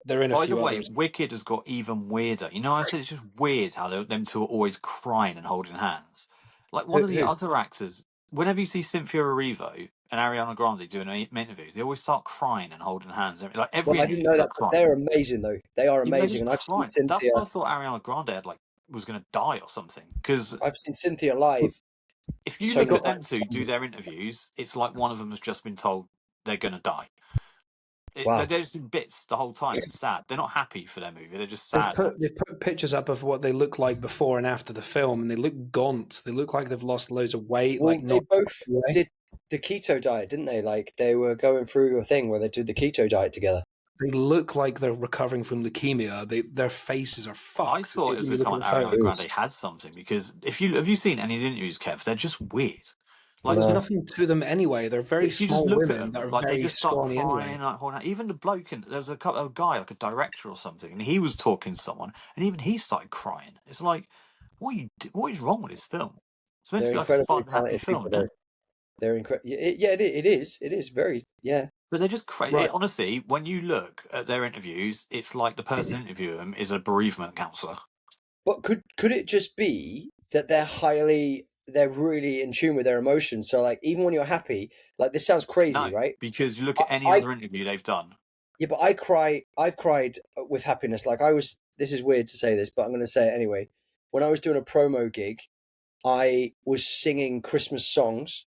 C: They're in a
E: By
C: few
E: the way,
C: others.
E: Wicked has got even weirder. You know, I said it's just weird how them two are always crying and holding hands. Like one of the other actors, whenever you see Cynthia Erivo and Ariana Grande doing an interview, they always start crying and holding hands. Like every
D: I didn't know that. But they're amazing, though. They are amazing, and I've seen Cynthia.
E: That's why I thought Ariana Grande was going to die or something. Because
D: I've seen Cynthia live.
E: If you look at them two do their interviews, it's like one of them has just been told they're going to die.
D: Wow.
E: They're just in bits the whole time. It's sad. They're not happy for their movie. They're just sad.
C: They've put pictures up of what they look like before and after the film, and they look gaunt. They look like they've lost loads of weight.
D: Well,
C: like
D: they both did the keto diet, didn't they? Like they were going through a thing where they did the keto diet together.
C: They look like they're recovering from leukemia. Their faces are fucked.
E: I thought it was going to come out Ariana Grande had something because have you seen any of the interviews, Kev? They're just weird.
C: Like there's nothing to them anyway. They're very small women that are
E: like
C: very
E: they just start
C: scrawny
E: crying,
C: anyway.
E: like even the bloke there was a guy like a director or something, and he was talking to someone, and even he started crying. It's like, what is wrong with this film? It's meant to be like a fun, happy film.
D: They're incredible. Yeah, it is. It is very
E: But they're just crazy. Right. Honestly, when you look at their interviews, it's like the person interviewing them is a bereavement counsellor.
D: But could it just be that they're really in tune with their emotions? So like even when you're happy, like this sounds crazy, right?
E: Because you look at any other interview they've done.
D: Yeah, but I've cried with happiness. Like this is weird to say this, but I'm going to say it anyway. When I was doing a promo gig, I was singing Christmas songs,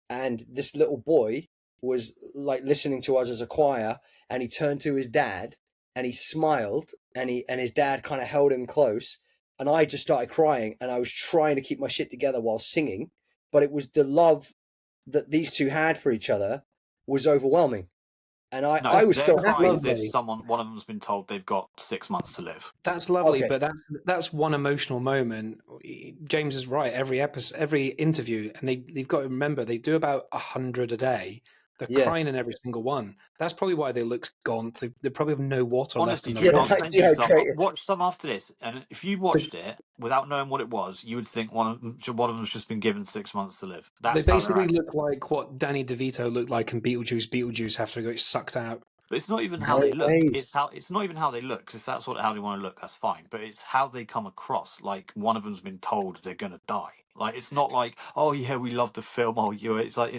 D: and this little boy was like listening to us as a choir, and he turned to his dad and he smiled, and his dad kind of held him close, and I just started crying, and I was trying to keep my shit together while singing, but it was the love that these two had for each other was overwhelming. And I was still
E: happy if one of them's been told they've got 6 months to live.
C: That's lovely, but that's one emotional moment. James is right. Every interview, and they've got to remember they do about 100 a day. They're crying in every single one. That's probably why they look gaunt. They probably have no water left in their body.
E: Watch some after this, and if you watched it without knowing what it was, you would think one of them's just been given 6 months to live.
C: They basically look like what Danny DeVito looked like in Beetlejuice. Beetlejuice after he got sucked out.
E: But it's not even how they look. It's not even how they look. Because if that's how they want to look, that's fine. But it's how they come across. Like one of them's been told they're gonna die. Like it's not like, oh yeah, we love the film. Oh, it's like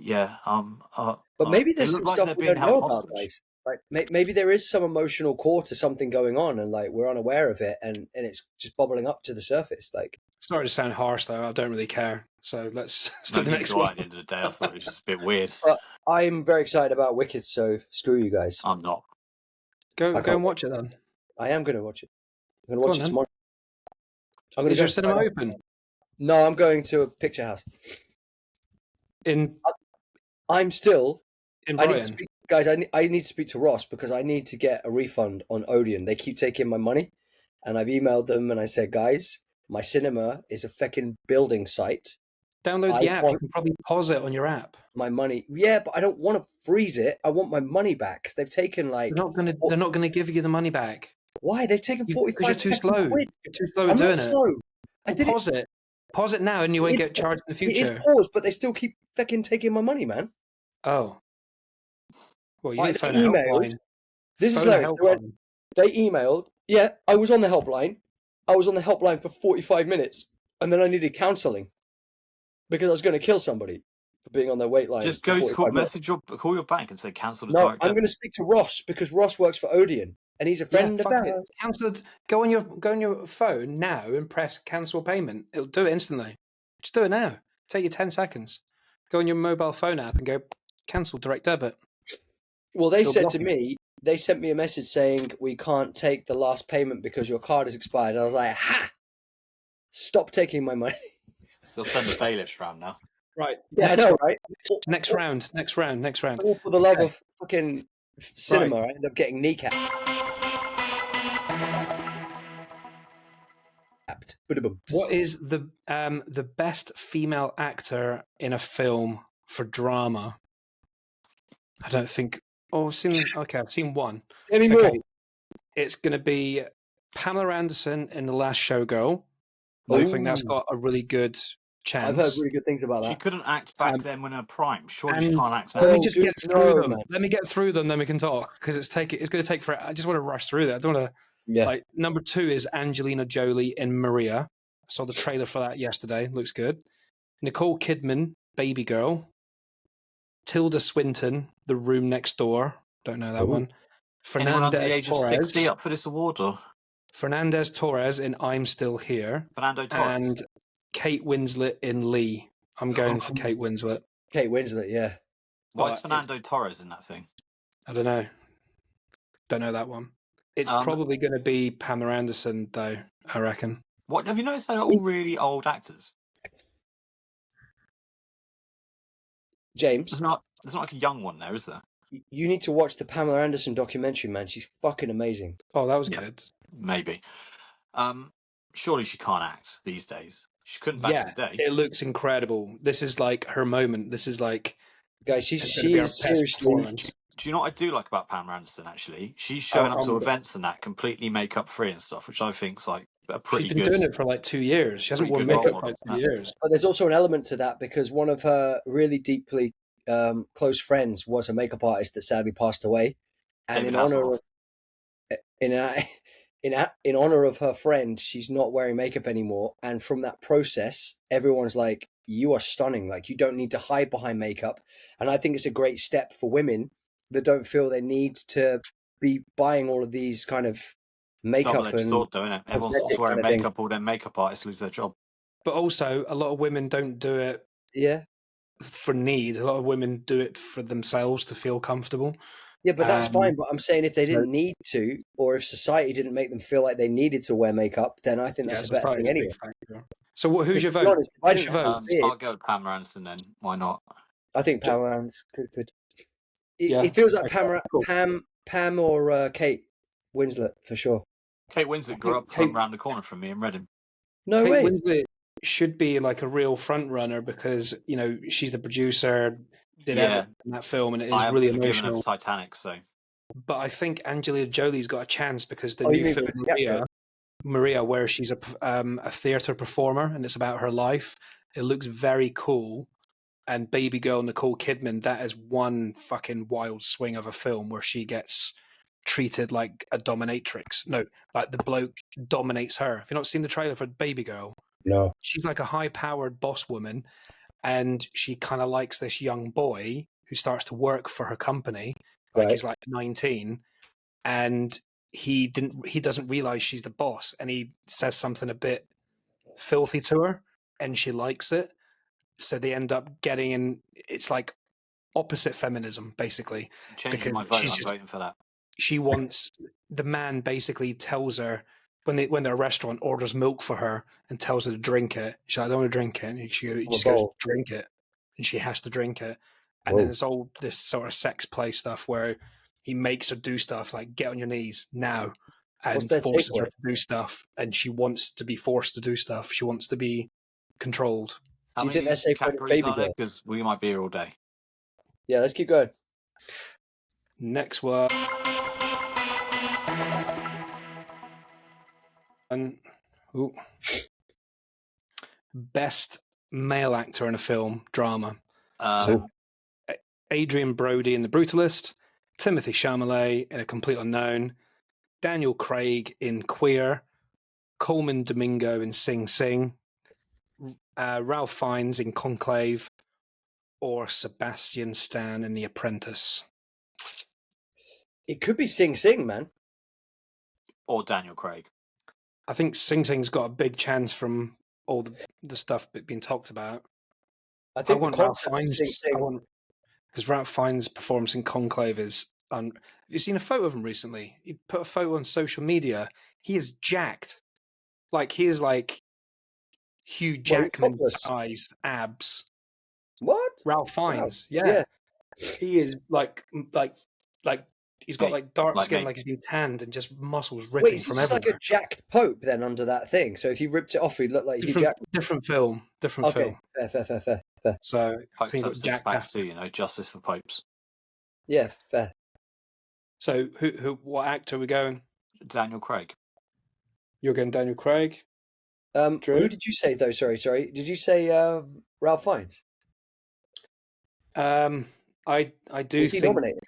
E: Yeah.
D: But maybe
E: They
D: there's
E: look
D: some
E: like
D: stuff
E: they're
D: we
E: being
D: don't know
E: held
D: about,
E: hostage.
D: guys. Like maybe there is some emotional core to something going on, and like we're unaware of it, and it's just bubbling up to the surface. Like,
C: Sorry to sound harsh, though. I don't really care. So let's
E: No,
C: do the
E: neither
C: next
E: do I.
C: one.
E: At the end of the day, I thought it was just a bit weird.
D: but I'm very excited about Wicked, so screw you guys.
E: I'm not.
C: Go
D: I can't
C: and
D: wait.
C: watch it then.
D: I am going to watch it. I'm going to
C: Go
D: watch
C: on
D: it
C: then.
D: tomorrow. I'm going
C: Is
D: to
C: your
D: go.
C: cinema open?
D: No, I'm going to a picture house.
C: In
D: I'm still. I need to
C: Brighton?
D: speak, guys. I need to speak to Ross because I need to get a refund on Odeon. They keep taking my money, and I've emailed them and I said, guys, my cinema is a fucking building site.
C: Download
D: I
C: the app. You
D: want
C: can probably pause it on your app.
D: my money. Yeah, but I don't want to freeze it. I want my money back because they've taken like.
C: They're not gonna give you the money back.
D: Why? They've taken
C: Because you're
D: 45
C: too
D: fucking
C: slow.
D: quid.
C: You're too slow
D: I'm
C: at doing
D: not
C: it.
D: slow. I
C: Well,
D: did it.
C: pause it. Pause it now, and you won't get charged in the
D: It is
C: future.
D: paused, but they still keep fucking taking my money, man.
C: Oh. Well, you need to
D: They
C: phone a helpline.
D: This is
C: Phone a
D: hilarious.
C: helpline.
D: They emailed. Yeah, I was on the helpline. I was on the helpline for 45 minutes, and then I needed counselling because I was going to kill somebody for being on their wait line
E: Just
D: for
E: go to
D: 45 minutes.
E: call your bank and say cancel the
D: No,
E: direct
D: I'm
E: debit.
D: going to speak to Ross because Ross works for Odeon, and he's a
C: Yeah,
D: friend of
C: fuck it.
D: ours.
C: Cancelled. Go on your phone now and press cancel payment. It'll do it instantly. Just do it now. Take you 10 seconds. Go on your mobile phone app and go cancel direct debit.
D: Well, they
C: It'll
D: said to
C: block it.
D: me, they sent me a message saying we can't take the last payment because your card has expired. And I was like, ha! Stop taking my money.
E: They'll send the bailiffs round now.
C: Right.
D: Yeah, I know, right?
C: Next round.
D: All for the love of fucking cinema. I end up getting kneecap.
C: What is the best female actor in a film for drama? I don't think. Oh, I've seen one.
D: Demi Moore.
C: Okay, it's going to be Pamela Anderson in The Last Showgirl. I think that's got a really good chance.
D: I've heard really good things about that.
E: She couldn't act back then when her prime. Surely she
C: and
E: can't act now.
C: Let me just
D: dude,
C: get through them.
D: man.
C: Let me get through them, then we can talk because it's going to take for. I just want to rush through that. I don't want to.
D: Yeah.
C: Like number 2 is Angelina Jolie in Maria. I saw the trailer for that yesterday. Looks good. Nicole Kidman, Baby Girl. Tilda Swinton, The Room Next Door. Don't know that one.
E: Anyone under the
C: Fernandez
E: age of
C: Torres.
E: 60 up for this award? Or
C: Fernandez Torres in I'm Still Here.
E: Fernando Torres?
C: And Kate Winslet in Lee. I'm going for Kate Winslet.
D: Kate Winslet, yeah.
E: Why is Fernando Torres in that thing?
C: I don't know. Don't know that one. It's probably going to be Pamela Anderson, though, I reckon.
E: What have you noticed? They're all really old actors.
D: James,
E: there's not like a young one there, is there?
D: You need to watch the Pamela Anderson documentary, man. She's fucking amazing.
C: Oh, that was good.
E: Maybe. Surely she can't act these days. She couldn't back in the day.
C: It looks incredible. This is like her moment. This is like,
D: guys, she is seriously.
E: Do you know what I do like about Pamela Anderson? Actually, she's showing up to events and that completely makeup free and stuff, which I think's like a pretty good.
C: She's been doing it for like 2 years. She hasn't worn makeup for like 2 years.
D: But there's also an element to that because one of her really deeply close friends was a makeup artist that sadly passed away, and in honor of her friend, she's not wearing makeup anymore. And from that process, everyone's like, "You are stunning! Like you don't need to hide behind makeup." And I think it's a great step for women that don't feel they need to be buying all of these kind of makeup.
E: Double-edged sword, though, isn't it? Everyone starts wearing makeup, all their makeup artists lose their job.
C: But also, a lot of women don't do it.
D: Yeah.
C: For need. A lot of women do it for themselves to feel comfortable.
D: Yeah, but that's fine. But I'm saying if they didn't need to, or if society didn't make them feel like they needed to wear makeup, then I think that's a better thing anyway.
C: So who's your vote?
E: I'll go with Pamela Anderson then. Why not?
D: I think Pamela Anderson could. It feels like Pam or Kate Winslet for sure.
E: Kate Winslet grew up from around the corner from me in Reading.
D: No way.
C: Kate Winslet should be like a real front runner because she's the producer, did everything in that film, and it is really emotional.
E: Of Titanic, so.
C: But I think Angelina Jolie's got a chance because the new film Maria, where she's a theatre performer and it's about her life, it looks very cool. And Baby Girl Nicole Kidman, that is one fucking wild swing of a film where she gets treated like a dominatrix. No, like the bloke dominates her. Have you not seen the trailer for Baby Girl?
D: No.
C: She's like a high-powered boss woman, and she kind of likes this young boy who starts to work for her company, like
D: Right.
C: he's like 19, and he doesn't realize she's the boss, and he says something a bit filthy to her, and she likes it. So they end up getting in. It's like opposite feminism, basically.
E: Changing
C: Because
E: my vote. I'm voting for that.
C: she wants, the man basically tells her when they're at a restaurant, orders milk for her and tells her to drink it. She's like, I don't want to drink it. And he just goes, drink it. And she has to drink it. And
D: Whoa.
C: then it's all this sort of sex play stuff where he makes her do stuff like get on your knees now, and forces her to do stuff. And she wants to be forced to do stuff. She wants to be controlled.
D: Do you
E: How
D: think
E: many
D: they're safe word is
E: categories
D: baby
E: are there?
D: girl?
E: Because we might be here all day.
D: Yeah, let's keep going.
C: Next one. Ooh. Best male actor in a film drama. So Adrian Brody in The Brutalist, Timothy Chalamet in A Complete Unknown, Daniel Craig in Queer, Coleman Domingo in Sing Sing, Ralph Fiennes in Conclave, or Sebastian Stan in The Apprentice.
D: It could be Sing Sing, man.
E: Or Daniel Craig.
C: I think Sing Sing's got a big chance from all the stuff being talked about.
D: I think
C: want
D: the
C: Ralph
D: concept of
C: Fiennes.
D: Sing Sing.
C: Because Ralph Fiennes' performance in Conclave is. Have you seen a photo of him recently? He put a photo on social media. He is jacked. Like he is like Hugh Jackman size abs.
D: What?
C: Ralph Fiennes,
D: Wow.
C: yeah. He is like he's got like dark
E: like
C: skin,
E: me.
C: like he's been tanned, and just muscles ripping
D: Wait, is he
C: from
D: just
C: everywhere.
D: like a jacked Pope then under that thing? So if he ripped it off, he'd look like Hugh Jackman.
C: Different film.
D: Okay, fair.
C: So I
E: Popes
C: think
E: have
C: got
E: six
C: jacked
E: packs
C: after.
E: too, you know, justice for popes.
D: Yeah, fair.
C: So what actor are we going?
E: Daniel Craig.
C: You're going Daniel Craig.
D: Who did you say though? Sorry. Did you say Ralph Fiennes?
C: I do
D: Was he
C: think
D: nominated?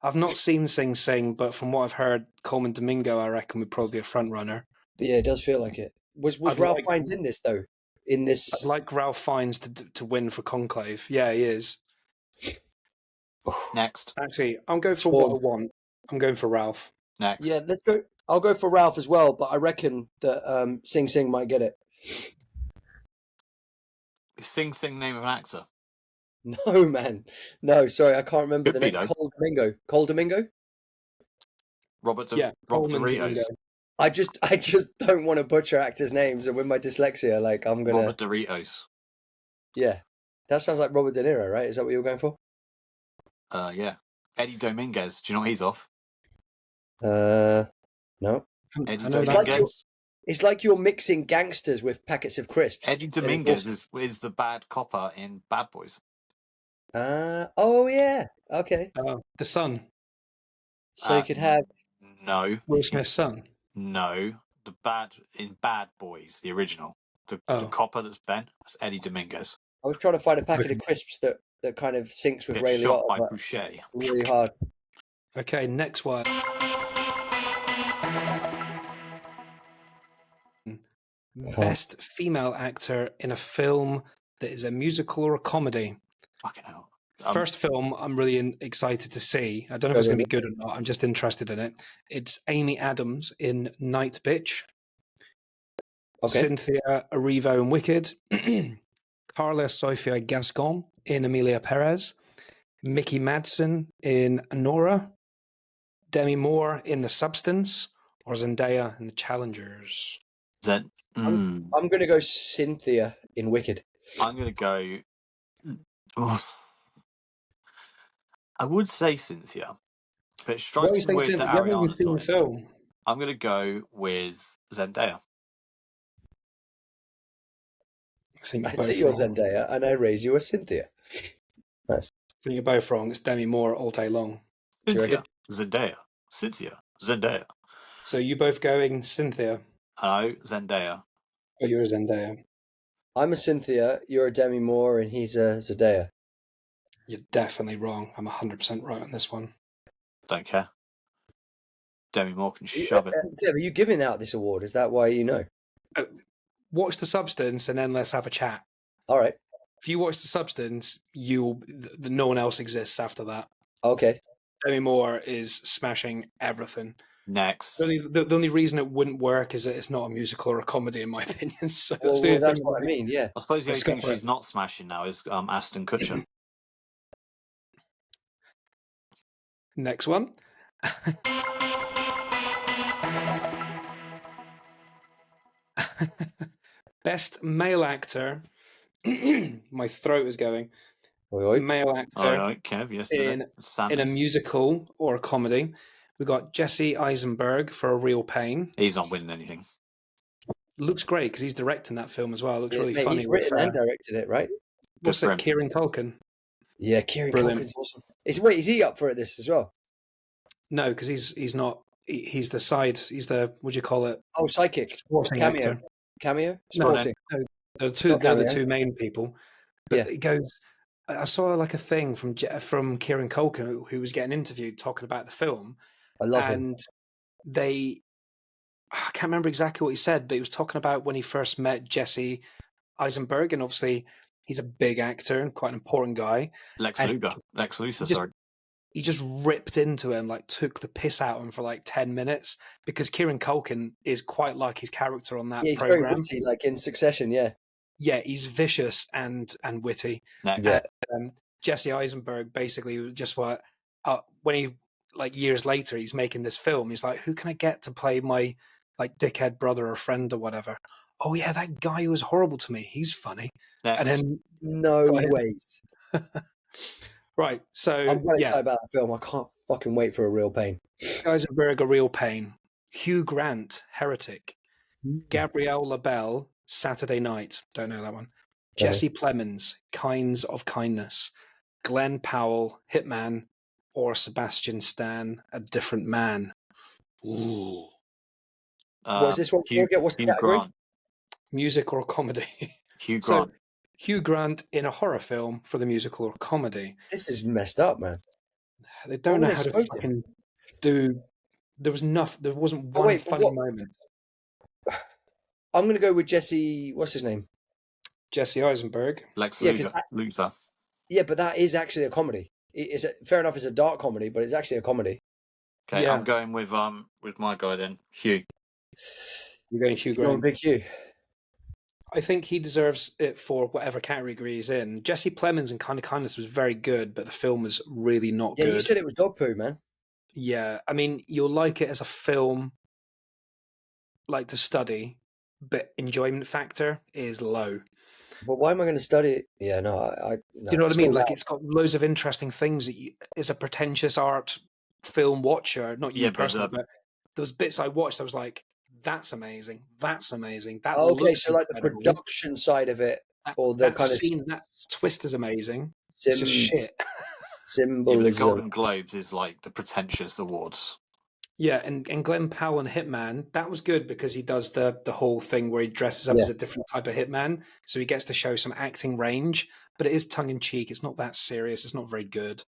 C: I've not seen Sing Sing, but from what I've heard, Coleman Domingo, I reckon, would probably be a front runner.
D: Yeah, it does feel like it. Was Ralph Fiennes in this though? In this,
C: I'd like Ralph Fiennes to win for Conclave. Yeah, he is.
E: Next.
C: Actually, I'm going for what I want. I'm going for Ralph.
E: Next.
D: Yeah, let's go. I'll go for Ralph as well, but I reckon that Sing Sing might get it.
E: Is Sing Sing name of an actor?
D: No, man. No, sorry, I can't remember
E: Could
D: the
E: be,
D: name.
E: though.
D: Cole Domingo?
E: Robert
C: Coleman
E: Doritos.
C: Domingo.
D: I just don't want to butcher actors' names, and with my dyslexia, like I'm gonna.
E: Robert Doritos.
D: Yeah, that sounds like Robert De Niro, right? Is that what you're going for?
E: Yeah. Eddie Dominguez. Do you know what he's off?
D: No.
E: Eddie
D: Dominguez. It's like you're mixing gangsters with packets of crisps.
E: Eddie Dominguez is the bad copper in Bad Boys.
D: Oh yeah. Okay.
C: The son.
D: So you could have
C: Will Smith's son.
E: No, in Bad Boys, the original. The copper that's bent. That's Eddie Dominguez.
D: I was trying to find a packet of crisps that kind of syncs with Ray
E: shot
D: Liotta.
E: by Boucher.
D: Really hard.
C: Okay, next one. Best female actor in a film that is a musical or a comedy.
E: Fucking hell.
C: First film I'm really excited to see. I don't know if it's going to be good or not. I'm just interested in it. It's Amy Adams in Night Bitch. Okay. Cynthia Erivo in Wicked. Carla Sofia Gascon in Amelia Perez. Mickey Madsen in Nora. Demi Moore in The Substance. Or Zendaya in The Challengers.
D: I'm going to go Cynthia in Wicked.
E: I'm going to go... I would say Cynthia, but it strikes me weird that Ariana's
C: seen the film.
E: I'm going to go with Zendaya.
D: I see your Zendaya, and I raise you a Cynthia. Nice.
C: I think you're both wrong. It's Demi Moore all day long.
E: Cynthia, Zendaya. Cynthia, Zendaya.
C: So you both going Cynthia?
E: No, Zendaya.
C: Oh, you're a Zendaya.
D: I'm a Cynthia, you're a Demi Moore, and he's a Zendaya.
C: You're definitely wrong. I'm 100% right on this one.
E: Don't care. Demi Moore can shove it.
D: Yeah, but you giving out this award? Is that why you know?
C: Watch The Substance and then let's have a chat.
D: All right.
C: If you watch The Substance, no one else exists after that.
D: Okay.
C: Demi Moore is smashing everything.
E: Next.
C: The only reason it wouldn't work is that it's not a musical or a comedy, in my opinion. So
D: Well, that's what I mean. Yeah.
E: I suppose the only thing
C: Discover it.
E: she's not smashing now is Aston Kutcher.
C: Next one. Best male actor. My throat is going.
D: Oi, oi.
C: Male
E: All
C: actor
E: right, Kev, yesterday.
C: in a
E: Sadness.
C: musical or a comedy. We got Jesse Eisenberg for A Real Pain.
E: He's not winning anything.
C: Looks great because he's directing that film as well. It looks really
D: Mate,
C: funny.
D: he's written and directed it, right?
C: What's
E: for
C: that?
E: him.
C: Kieran Culkin.
D: Yeah, Kieran
C: Brilliant.
D: Culkin's awesome. Is he up for this as well?
C: No, because he's not. He's the side. He's the, what do you call it?
D: Oh, sidekick.
C: Supporting
D: Cameo.
C: actor.
D: Cameo?
C: No,
D: Sporting.
C: They're
D: Not
C: the
D: cameo.
C: two main people. But
D: Yeah.
C: it goes. I saw like a thing from Kieran Culkin who was getting interviewed talking about the film,
D: I love him.
C: and I can't remember exactly what he said, but he was talking about when he first met Jesse Eisenberg, and obviously he's a big actor and quite an important guy.
E: Lex
C: And
E: Luthor,
C: just-
E: sorry.
C: He just ripped into him, like took the piss out of him for like 10 minutes, because Kieran Culkin is quite like his character on that
D: Yeah, he's very
C: program.
D: witty, like in Succession. Yeah.
C: Yeah, he's vicious and witty.
E: Next.
D: Yeah.
C: Jesse Eisenberg basically just when he, like years later, he's making this film. He's like, who can I get to play my like dickhead brother or friend or whatever? Oh yeah, that guy who was horrible to me. He's funny.
E: Next.
C: And then
D: No ways.
C: right, so
D: I'm quite
C: yeah,
D: excited about that film. I can't fucking wait for A Real Pain.
C: Eisenberg, A Real Pain. Hugh Grant, Heretic. Gabrielle LaBelle, Saturday Night. Don't know that one. Jesse Plemons, Kinds of Kindness. Glenn Powell, Hitman, or Sebastian Stan, A Different Man. Ooh.
D: What's this one? What's the
E: Hugh
D: category?
E: Grant.
C: Music or comedy?
E: Hugh
C: So,
E: Grant.
C: Hugh Grant in a horror film for the musical or comedy.
D: This is messed up, man.
C: They don't know
D: What were
C: how
D: they
C: to
D: supposed to?
C: fucking do. There wasn't
D: Oh,
C: one
D: wait, but
C: funny
D: what-
C: moment.
D: I'm going to go with Jesse. What's his name?
C: Jesse Eisenberg.
E: Lex
D: Yeah, 'cause
E: Luthor.
D: Yeah, but that is actually a comedy. Fair enough. It's a dark comedy, but it's actually a comedy.
E: Okay,
C: Yeah.
E: I'm going with my guy then, Hugh.
C: You're going Hugh
D: You're going
C: Grant.
D: Big Hugh.
C: I think he deserves it for whatever category he's in. Jesse Plemons in Kind of Kindness was very good, but the film was really not
D: Yeah,
C: good.
D: you said it was dog poo, man.
C: Yeah, I mean, you'll like it as a film, like to study, but enjoyment factor is low.
D: But why am I going to study it? Yeah, no, no.
C: You know what I mean?
D: School's
C: Like,
D: out.
C: it's got loads of interesting things that as a pretentious art film watcher, not you
E: Yeah, but,
C: personally, but those bits I watched, I was like, that's amazing. That's amazing. That
D: Okay,
C: looks
D: so like the
C: incredible.
D: production side of it, or the
C: that
D: kind of
C: scene, that twist is amazing. It's just shit.
E: Yeah, but the
D: symbolism.
E: Golden Globes is like the pretentious awards.
C: Yeah, and Glenn Powell in Hitman, that was good because he does the whole thing where he dresses up as a different type of hitman, so he gets to show some acting range, but it is tongue in cheek. It's not that serious. It's not very good.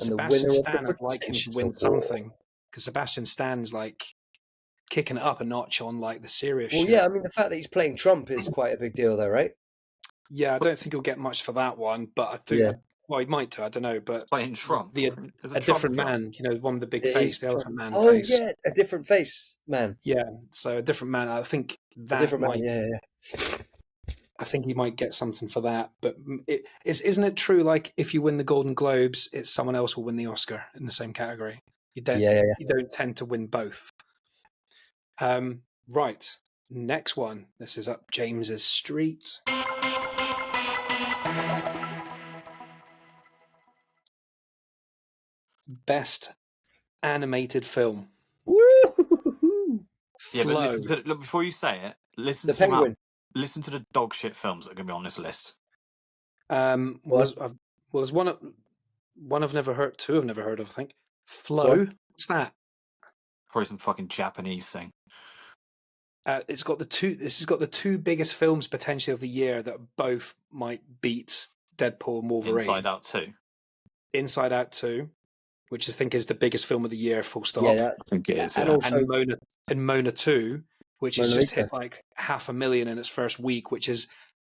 D: And the
C: Sebastian
D: winner of
C: Stan,
D: the
C: I'd like him to
D: Pretentious
C: win
D: Award.
C: something because Sebastian Stan's like kicking it up a notch on like the serious
D: Well,
C: shit.
D: yeah, I mean the fact that he's playing Trump is quite a big deal, though, right?
C: Yeah, I don't think he'll get much for that one, but I think
D: Yeah.
C: well, he might do. I don't know, but
E: Playing Trump.
C: the
E: There's
C: a
E: Trump
C: different
E: film.
C: man, you know, one with the big
D: It
C: face,
D: is
C: the elephant man
D: Oh
C: face.
D: yeah, a different face, man.
C: Yeah, so a different man. I think
D: A
C: that
D: different
C: might.
D: man. Yeah.
C: I think he might get something for that. But isn't it true? Like, if you win the Golden Globes, it's someone else will win the Oscar in the same category. You don't.
D: Yeah.
C: You don't tend to win both. Right. Next one. This is up James's street. Best animated film.
D: Woo!
E: Yeah, but
C: Flow.
E: listen to look before you say it. Listen
D: The
E: to the amount.
D: Penguin.
E: Listen to the dog shit films that are going to be on this list.
C: There's one I've never heard. Two I've never heard of. I think Flow. What's that?
E: Probably some fucking Japanese thing.
C: It's got the two. This has got the two biggest films potentially of the year that both might beat Deadpool and Wolverine.
E: Inside Out 2.
C: Inside Out 2, which I think is the biggest film of the year. Full stop.
D: Yeah,
E: I
D: that's
E: think it is.
D: and
E: Yeah.
D: also
C: And Mona 2, which has
D: Mona
C: just
D: Lisa.
C: hit like 500,000 in its first week, which is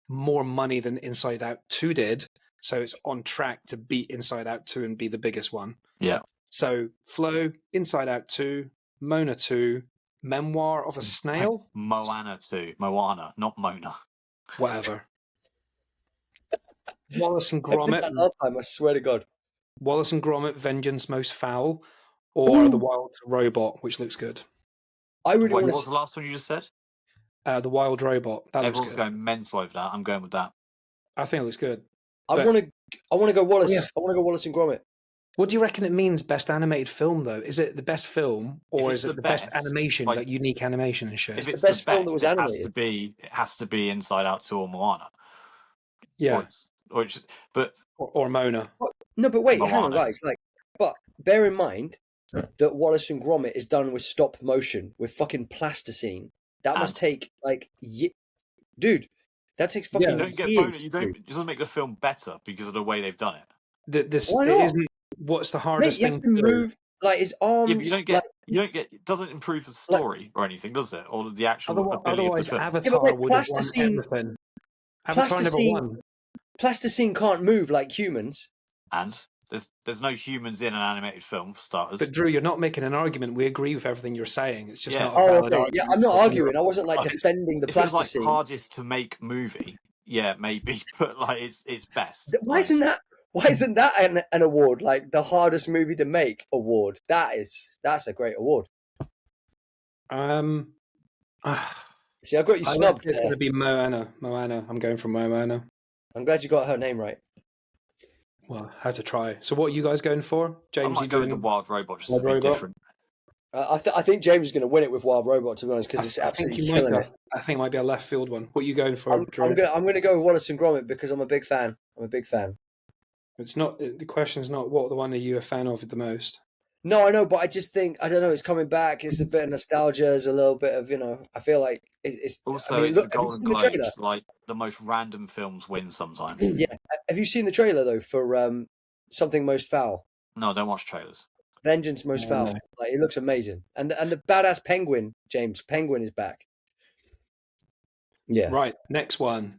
C: more money than Inside Out 2 did. So it's on track to beat Inside Out 2 and be the biggest one.
E: Yeah.
C: So Flow, Inside Out 2, Mona 2, Memoir of a Snail?
E: Moana 2. Moana, not Mona.
C: Whatever. Wallace and
D: I did
C: Gromit.
D: that last time, I swear to God.
C: Wallace and Gromit, Vengeance Most Foul, or The Wild Robot, which looks good.
D: I really
E: Wait,
D: want
E: what
D: to.
E: was the last one you just said?
C: The Wild Robot. That
E: Everyone's
C: looks good.
E: going mental over that. I'm going with that.
C: I think it looks good.
D: I
C: But-
D: want to go Wallace.
C: Yeah.
D: I want to go Wallace and Gromit.
C: What do you reckon it means, best animated film, though? Is it the best film, or
E: it's
C: is it
E: the
C: the best
E: best,
C: animation,
E: like-
C: like unique animation and shit?
E: If
D: the
E: it's
D: best
E: the
D: film
E: best,
D: that was
E: it
D: animated.
E: has to be Inside Out 2 or Moana.
C: Yeah,
E: But
C: or Mona.
D: No, but wait, hang on,
E: Moana.
D: guys. But bear in mind that Wallace and Gromit is done with stop motion, with fucking plasticine. That must take dude. That takes fucking
E: you don't get
D: years.
E: bonus. It doesn't make the film better because of the way they've done it.
D: Why
C: It
D: not?
C: isn't. What's the
D: Mate,
C: hardest
D: you
C: thing
D: have
C: to
D: to
C: do?
D: move like his arms.
E: Yeah, but you don't get. It doesn't improve the story or anything, does it? Or the actual ability
C: Otherwise,
E: of the film.
C: Avatar
D: wait,
C: would have won
D: plasticine-
C: everything. Avatar never won.
D: Plasticine can't move like humans.
E: And there's no humans in an animated film for starters.
C: But Drew, you're not making an argument. We agree with everything you're saying. It's just
E: Yeah.
C: not a valid argument.
D: Yeah, I'm not arguing. I wasn't like defending the
E: if it was like
D: plasticine.
E: hardest to make movie, yeah, maybe, but like it's best.
D: Why isn't that an award? Like the hardest movie to make award. That's a great award. See, I got you snubbed.
C: It's going to be Moana. Moana. I'm going for Moana.
D: I'm glad you got her name right.
C: Well, I had to try. So, what are you guys going for,
E: I
C: James?
E: might
C: You
E: go with
C: doing
E: the Wild Robot, just
C: Wild
E: a bit
C: Robot?
E: different.
D: I think James is going to win it with Wild Robot, to be honest, because it's absolutely killing it.
C: I think it might be a left field one. What are you going for, Drew?
D: I'm going to go with Wallace and Gromit because I'm a big fan.
C: It's not. The question's not what the one are you a fan of the most.
D: No, I know, but I just think I don't know. It's coming back. It's a bit of nostalgia. There's a little bit of I feel like it's.
E: Also,
D: I mean,
E: it's
D: look,
E: the
D: have you
E: Golden
D: seen the trailer?
E: Globes. Like the most random films win sometimes.
D: Yeah. Have you seen the trailer though for Something Most Foul?
E: No, I don't watch trailers.
D: Vengeance Most Foul.
C: No.
D: Like it looks amazing, and the badass penguin, James Penguin, is back. Yeah.
C: Right. Next one.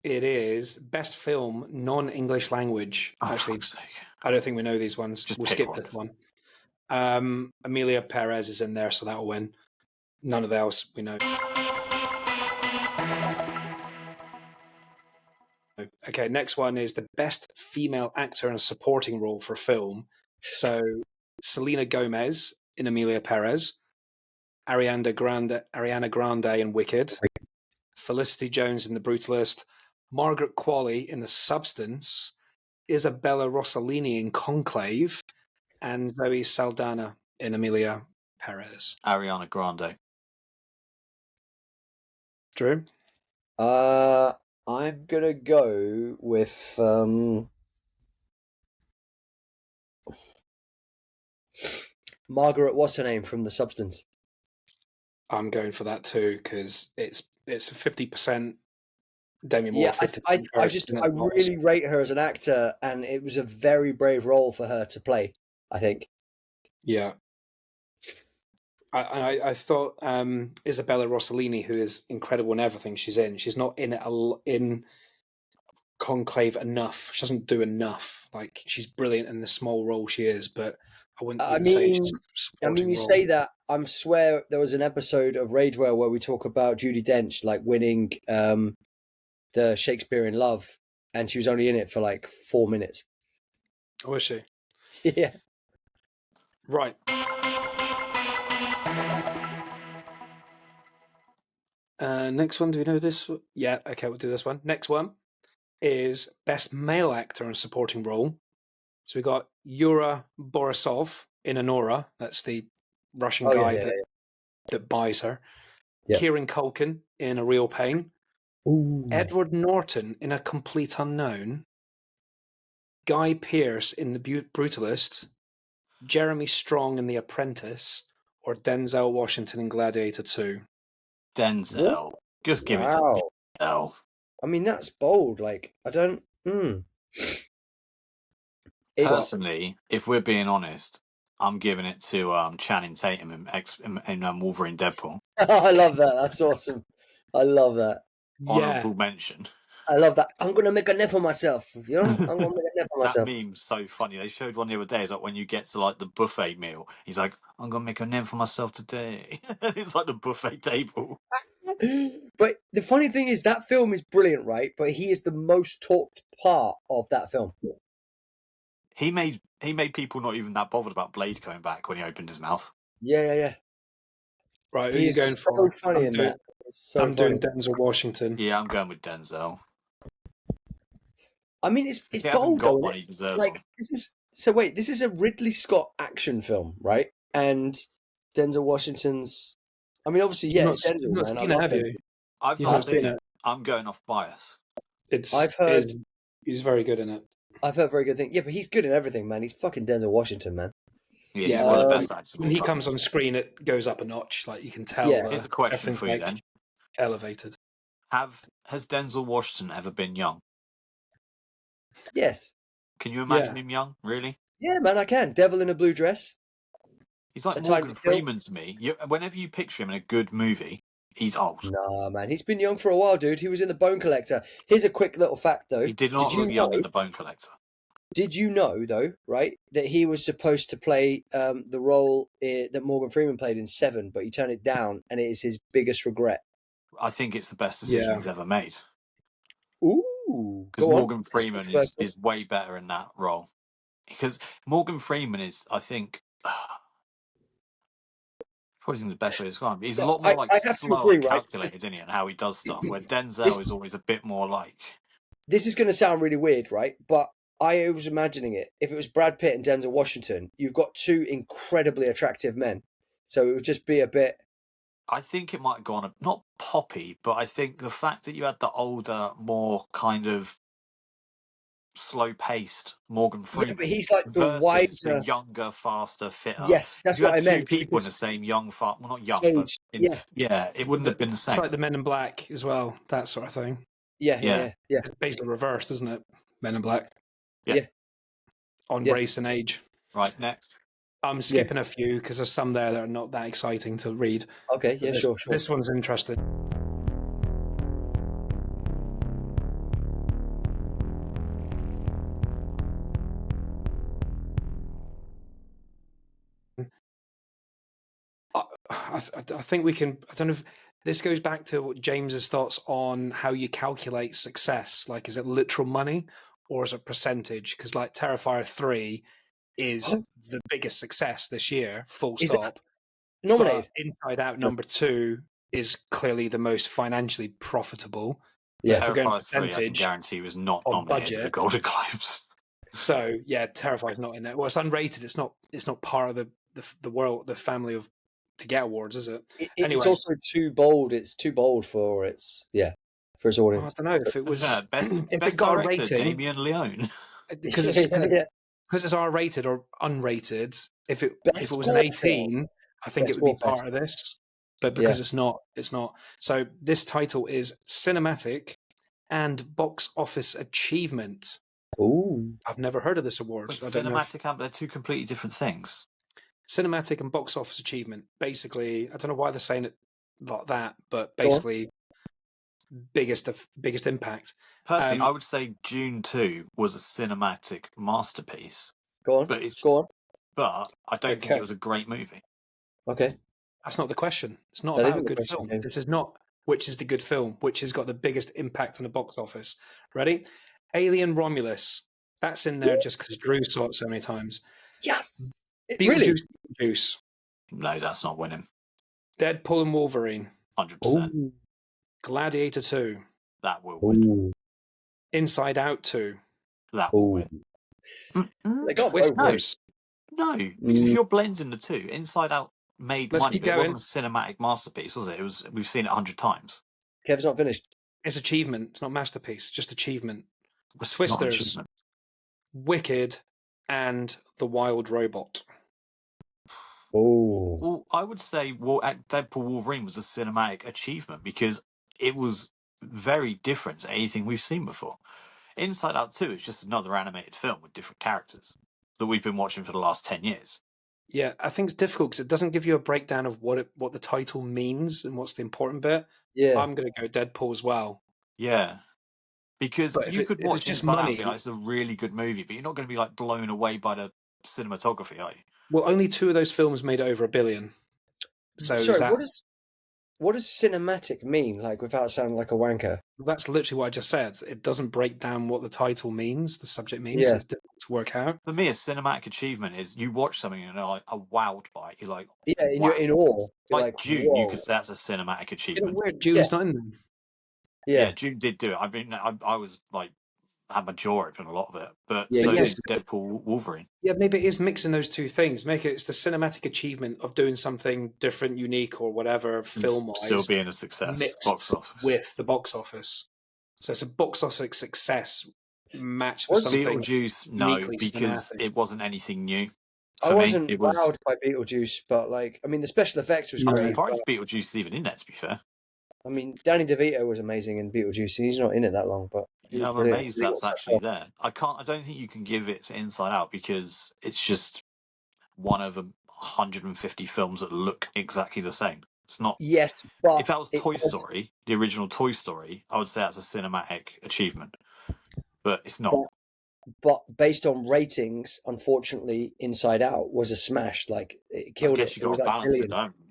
C: It is best film non-English language.
E: Oh,
C: Actually,
E: fuck's sake.
C: I don't think we know these ones.
E: Just
C: We'll
E: pick
C: skip
E: one.
C: this one. Amelia Perez is in there, so that'll win. None of the else we know. Okay, next one is the best female actor in a supporting role for film. So Selena Gomez in Amelia Perez, Ariana Grande in Wicked, Felicity Jones in The Brutalist, Margaret Qualley in The Substance, Isabella Rossellini in Conclave, and Zoe Saldana in Amelia Perez.
E: Ariana Grande.
C: Drew?
D: I'm gonna go with Margaret. What's her name from The Substance?
C: I'm going for that too because it's 50% Demi Moore.
D: Yeah,
C: 50%
D: I really rate her as an actor, and it was a very brave role for her to play. I think.
C: Yeah. I thought Isabella Rossellini, who is incredible in everything she's in, she's not in it in Conclave enough. She doesn't do enough. Like she's brilliant in the small role she is, but I wouldn't say she's a supporting
D: you
C: role.
D: say that. I swear there was an episode of Ragewell where we talk about Judi Dench like winning the Shakespeare in Love, and she was only in it for like 4 minutes.
C: Oh, is she?
D: Yeah.
C: Right. Next one, do we know this? Yeah, okay, we'll do this one. Next one is Best Male Actor in Supporting Role. So we got Yura Borisov in Anora. That's the Russian guy that buys her.
D: Yeah.
C: Kieran Culkin in A Real Pain.
D: Ooh.
C: Edward Norton in A Complete Unknown. Guy Pearce in The Brutalist. Jeremy Strong in The Apprentice. Or Denzel Washington in Gladiator 2.
E: Denzel.
D: What?
E: Just give it
D: Wow.
E: to Denzel.
D: I mean, that's bold. Like, I don't. It's,
E: Personally, if we're being honest, I'm giving it to Channing Tatum in Wolverine Deadpool.
D: I love that. That's awesome. I love that.
E: honourable mention.
D: I love that. I'm gonna make a nip for myself. You know, I'm gonna make a nip for
E: That
D: myself.
E: meme's so funny. They showed one the other day. It's like when you get to like the buffet meal, he's like, "I'm gonna make a name for myself today." It's like the buffet table.
D: But the funny thing is, that film is brilliant, right? But he is the most talked part of that film.
E: He made people not even that bothered about Blade coming back when he opened his mouth.
D: Yeah.
C: Right, who are you
D: He's
C: going
D: so
C: for?
D: funny in that. It's so
C: I'm
D: funny.
C: doing Denzel Washington.
E: Yeah, I'm going with Denzel.
D: I mean, it's
E: If he hasn't
D: bold
E: got
D: though.
E: one,
D: Isn't
E: he
D: it?
E: deserves
D: Like
E: one.
D: this is so. Wait, this is a Ridley Scott action film, right? And Denzel Washington's. I mean, obviously, yeah, it's Denzel,
C: you've not
D: man. I
C: seen it,
D: love
C: have you?
D: Denzel.
E: I've
C: You've
E: not
C: not
E: seen
C: seen
E: it.
C: it.
E: I'm going off bias.
D: I've heard.
C: He's very good in it.
D: I've heard very good things. Yeah, but he's good in everything, man. He's fucking Denzel Washington, man.
E: Yeah,
C: Yeah,
E: he's one of the
D: Um,
E: best actors of
C: when
E: all
C: he
E: time.
C: comes on screen, it goes up a notch. Like you can tell,
D: Yeah.
E: Here's a question
C: everything's
E: for you
C: like
E: then:
C: elevated.
E: Has Denzel Washington ever been young?
D: Yes.
E: Can you imagine
C: Yeah.
E: him young? Really?
D: Yeah, man, I can. Devil in a Blue Dress.
E: He's like
D: A Time
E: Morgan
D: to Kill.
E: Freeman to me. Whenever you picture him in a good movie, he's old.
D: Nah, man, he's been young for a while, dude. He was in The Bone Collector. Here's a quick little fact, though.
E: He did not look young in The Bone Collector.
D: Did you know, though, right, that he was supposed to play the role that Morgan Freeman played in Seven, but he turned it down, and it is his biggest regret.
E: I think it's the best decision he's ever made.
D: Ooh,
E: Because
D: go on.
E: Morgan Freeman is way better in that role. Because Morgan Freeman is, I think, probably the best way to describe him. He's a lot more
D: I have to
E: slow
D: agree,
E: and
D: right?
E: calculated, isn't he, and how he does stuff. Where Denzel is always a bit more like.
D: This is going to sound really weird, right? But I was imagining it. If it was Brad Pitt and Denzel Washington, you've got two incredibly attractive men, so it would just be a bit.
E: I think it might have gone not poppy, but I think the fact that you had the older, more kind of slow-paced Morgan Freeman,
D: Yeah, but he's like the
E: versus the
D: wiser.
E: younger, faster, fitter.
D: Yes,
E: If
D: that's
E: you
D: what
E: had
D: I
E: two
D: meant.
E: people in the same young, well, not young, but
D: Age. Yeah.
E: it wouldn't have been the
C: It's
E: same.
C: like the Men in Black as well, that sort of thing.
D: Yeah.
C: It's basically reversed, isn't it? Men in Black.
E: Yeah.
C: On race and age.
E: Right, next.
C: I'm skipping a few because there's some there that are not that exciting to read.
D: Okay, yeah, sure.
C: This one's interesting. I think we can. I don't know if this goes back to what James's thoughts on how you calculate success. Like, is it literal money or is it percentage? Because like Terrifier 3 is the biggest success this year, full
D: Is it
C: stop.
D: nominated?
C: But Inside Out number 2 is clearly the most financially profitable.
D: Yeah.
E: Terrifier 3, I can guarantee, was not nominated for the Golden Globes.
C: So yeah, Terrifier's not in there. Well, it's unrated. It's not part of the world, the family of to get awards, is it? Anyway,
D: it's also too bold. It's too bold for its for its audience.
C: I don't know if it was
E: best
C: if it got a
E: director,
C: rating.
E: Damien Leone.
C: Because it's R-rated or unrated. If it was an 18, I think it would be part of this. But because it's not. So this title is Cinematic and Box Office Achievement.
D: Ooh,
C: I've never heard of this award.
E: But
C: I don't know.
E: cinematic, they're two completely different things.
C: Cinematic and Box Office Achievement. Basically, I don't know why they're saying it like that, but basically, biggest impact.
E: Personally, I would say Dune 2 was a cinematic masterpiece.
D: Go on.
E: But I don't think it was a great movie.
D: Okay.
C: That's not the question. It's not about a good film. This is not which is the good film, which has got the biggest impact on the box office. Ready? Alien Romulus. That's in there just because Drew saw it so many times.
D: Yes.
C: Beetlejuice.
E: No, that's not winning.
C: Deadpool and Wolverine.
E: 100%.
C: Gladiator 2.
E: That will win.
C: Inside Out 2.
E: That will win.
D: They got both.
E: No, because if you're blending the two, Inside Out made money, but it wasn't a cinematic masterpiece, was it? We've seen it 100 times.
D: Kev's not finished.
C: It's achievement. It's not masterpiece. Just achievement. Twisters, Wicked, and The Wild Robot.
D: Oh.
E: Well, I would say Deadpool Wolverine was a cinematic achievement because it was very different to anything we've seen before. Inside Out 2 is just another animated film with different characters that we've been watching for the last 10 years.
C: Yeah, I think it's difficult because it doesn't give you a breakdown of what the title means and what's the important bit.
D: Yeah.
C: I'm going to go Deadpool as well.
E: Yeah. Because
C: But
E: you
C: if
E: could
C: it's
E: watch
C: just
E: Inside Out and
C: money,
E: be like, it's a really good movie, but you're not going to be like blown away by the cinematography, are you?
C: well, only 2 of those films made over $1 billion. So is
D: Sorry,
C: that?
D: what does cinematic mean? Like, without sounding like a wanker.
C: That's literally what I just said. It doesn't break down what the title means, the subject means. So
D: Yeah.
C: it's difficult to work out.
E: For me, a cinematic achievement is you watch something and you're like wowed by it. You're like,
D: Yeah, and
E: wow.
D: you're in awe. You're
E: Like
D: like,
E: June, you
D: whoa.
E: could say that's a cinematic
C: Isn't it
E: achievement.
C: weird? June's not in them.
D: Yeah.
E: Yeah, June did do it. I mean, I was like, had my jaw open a lot of it, but
D: Yeah,
E: so
D: you
C: yes,
E: did Deadpool Wolverine.
C: yeah, maybe it is mixing those two things. Make it's the cinematic achievement of doing something different, unique, or whatever,
E: And still
C: film-wise,
E: being a success, box
C: mixed
E: office.
C: with the box office. So it's a box office success matched with
D: Was
C: something
E: Beetlejuice, no,
C: uniquely
E: because
C: cinematic.
E: it wasn't anything new.
D: I
E: For me,
D: wasn't
E: it was.
D: wowed by Beetlejuice, but like, I mean, the special effects was
E: I'm
D: great. But,
E: surprised Beetlejuice is even in there, to be fair.
D: I mean, Danny DeVito was amazing in Beetlejuice. He's not in it that long, but he
E: Yeah,
D: was
E: I'm
D: brilliant.
E: amazed that's actually there. I don't think you can give it to Inside Out because it's just one of 150 films that look exactly the same. It's not.
D: Yes, but
E: If that was
D: it
E: Toy
D: was,
E: Story, the original Toy Story, I would say that's a cinematic achievement, but it's not.
D: but based on ratings, unfortunately, Inside Out was a smash. Like, it
E: I
D: killed it.
E: guess you
D: It
E: got
D: was
E: to
D: like
E: balance it,
D: billions.
E: don't you?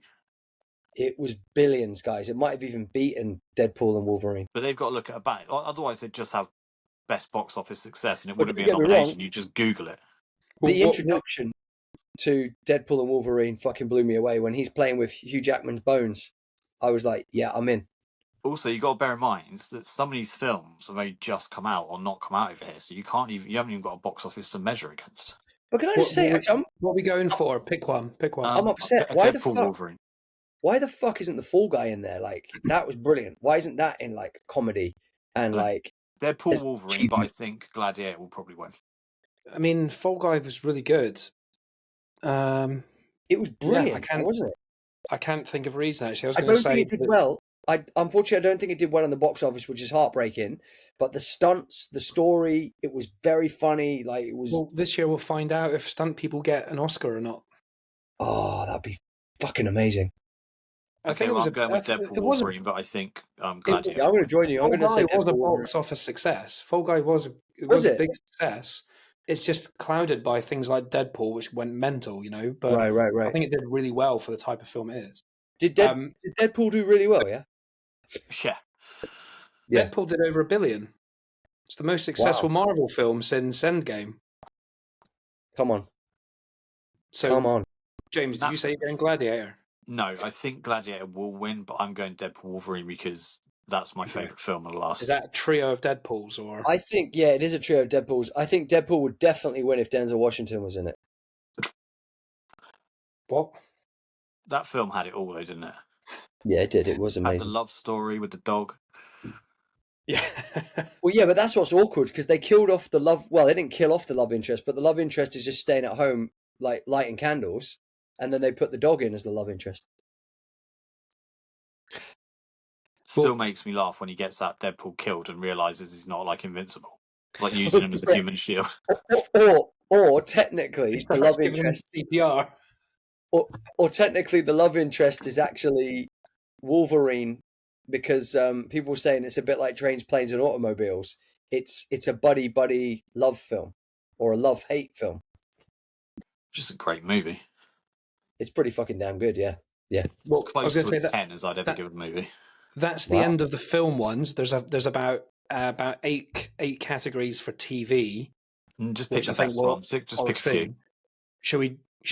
D: It was billions, guys. It might have even beaten Deadpool and Wolverine.
E: But they've got to look at a back. Otherwise, they'd just have best box office success, and it
D: But
E: wouldn't
D: don't
E: be a
D: get me wrong,
E: nomination. You just Google it.
C: Well,
D: the introduction to Deadpool and Wolverine fucking blew me away. When he's playing with Hugh Jackman's bones, I was like, yeah, I'm in.
E: Also, you got to bear in mind that some of these films have only just come out or not come out over here, so you haven't even got a box office to measure against.
D: But can I just say, actually,
C: what are we going for? Pick one. Pick one.
D: I'm upset.
E: A Deadpool Wolverine.
D: Why the fuck isn't the Fall Guy in there? Like, that was brilliant. Why isn't that in like comedy and like
E: Deadpool
D: as
E: Wolverine, but I
D: achievement?
E: think Gladiator will probably win.
C: I mean, Fall Guy was really good.
D: It was brilliant, wasn't it?
C: I can't think of a reason actually. I was
D: I
C: going to
D: don't think
C: say
D: it did well. Unfortunately, I don't think it did well in the box office, which is heartbreaking. But the stunts, the story, it was very funny. Like, it was.
C: Well, this year we'll find out if stunt people get an Oscar or not.
D: Oh, that'd be fucking amazing.
C: I think it was
E: I'm going with Deadpool Wolverine, but I think Gladiator.
D: Yeah, I'm going to join you. I'm
C: Fall
D: going to say
C: Guy was a
D: Deadpool Wolverine.
C: box office success. Fall Guy was
D: Was
C: a
D: it?
C: big success. It's just clouded by things like Deadpool, which went mental, But
D: Right.
C: I think it did really well for the type of film it is.
D: Did Deadpool do really well? Yeah.
E: Yeah.
C: Deadpool did over $1 billion. It's the most successful Marvel film since Endgame.
D: Come on.
C: So,
D: Come on.
C: James, did you say you're going Gladiator?
E: No, I think Gladiator will win, but I'm going Deadpool Wolverine because that's my favourite film of the last.
C: Is that a trio of Deadpools or?
D: I think, yeah, it is a trio of Deadpools. I think Deadpool would definitely win if Denzel Washington was in it.
C: What?
E: That film had it all, though, didn't it?
D: Yeah, it did. It was
E: Had the
D: amazing.
E: love story with the dog.
C: Yeah.
D: Well, yeah, but that's what's awkward because they killed off the love. Well, they didn't kill off the love interest, but the love interest is just staying at home, like lighting candles, and then they put the dog in as the love interest.
E: Still makes me laugh when he gets that Deadpool killed and realizes he's not like invincible. It's like using him as a human shield.
D: Or technically, the love interest.
C: CPR.
D: Or technically, the love interest is actually Wolverine, because people were saying it's a bit like Trains, Planes, and Automobiles. It's a buddy love film or a love hate film.
E: Just a great movie.
D: It's pretty fucking damn good, yeah.
E: Well, as close to a 10 as I'd ever give a movie.
C: That's the end of the film ones. There's about eight categories for TV.
E: Just pick the best one. Just pick a few.
C: Should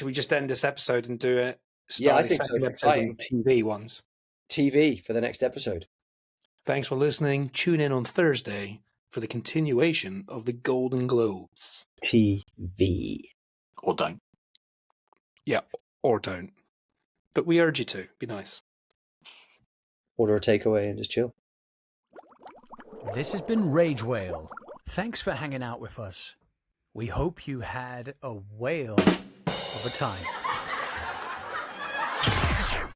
C: we just end this episode and do it?
D: Yeah, I think so. It's exciting.
C: TV ones.
D: TV for the next episode.
C: Thanks for listening. Tune in on Thursday for the continuation of the Golden Globes.
D: TV.
E: Or don't.
C: Yeah, or don't. But we urge you to. Be nice.
D: Order a takeaway and just chill.
F: This has been Rage Whale. Thanks for hanging out with us. We hope you had a whale of a time.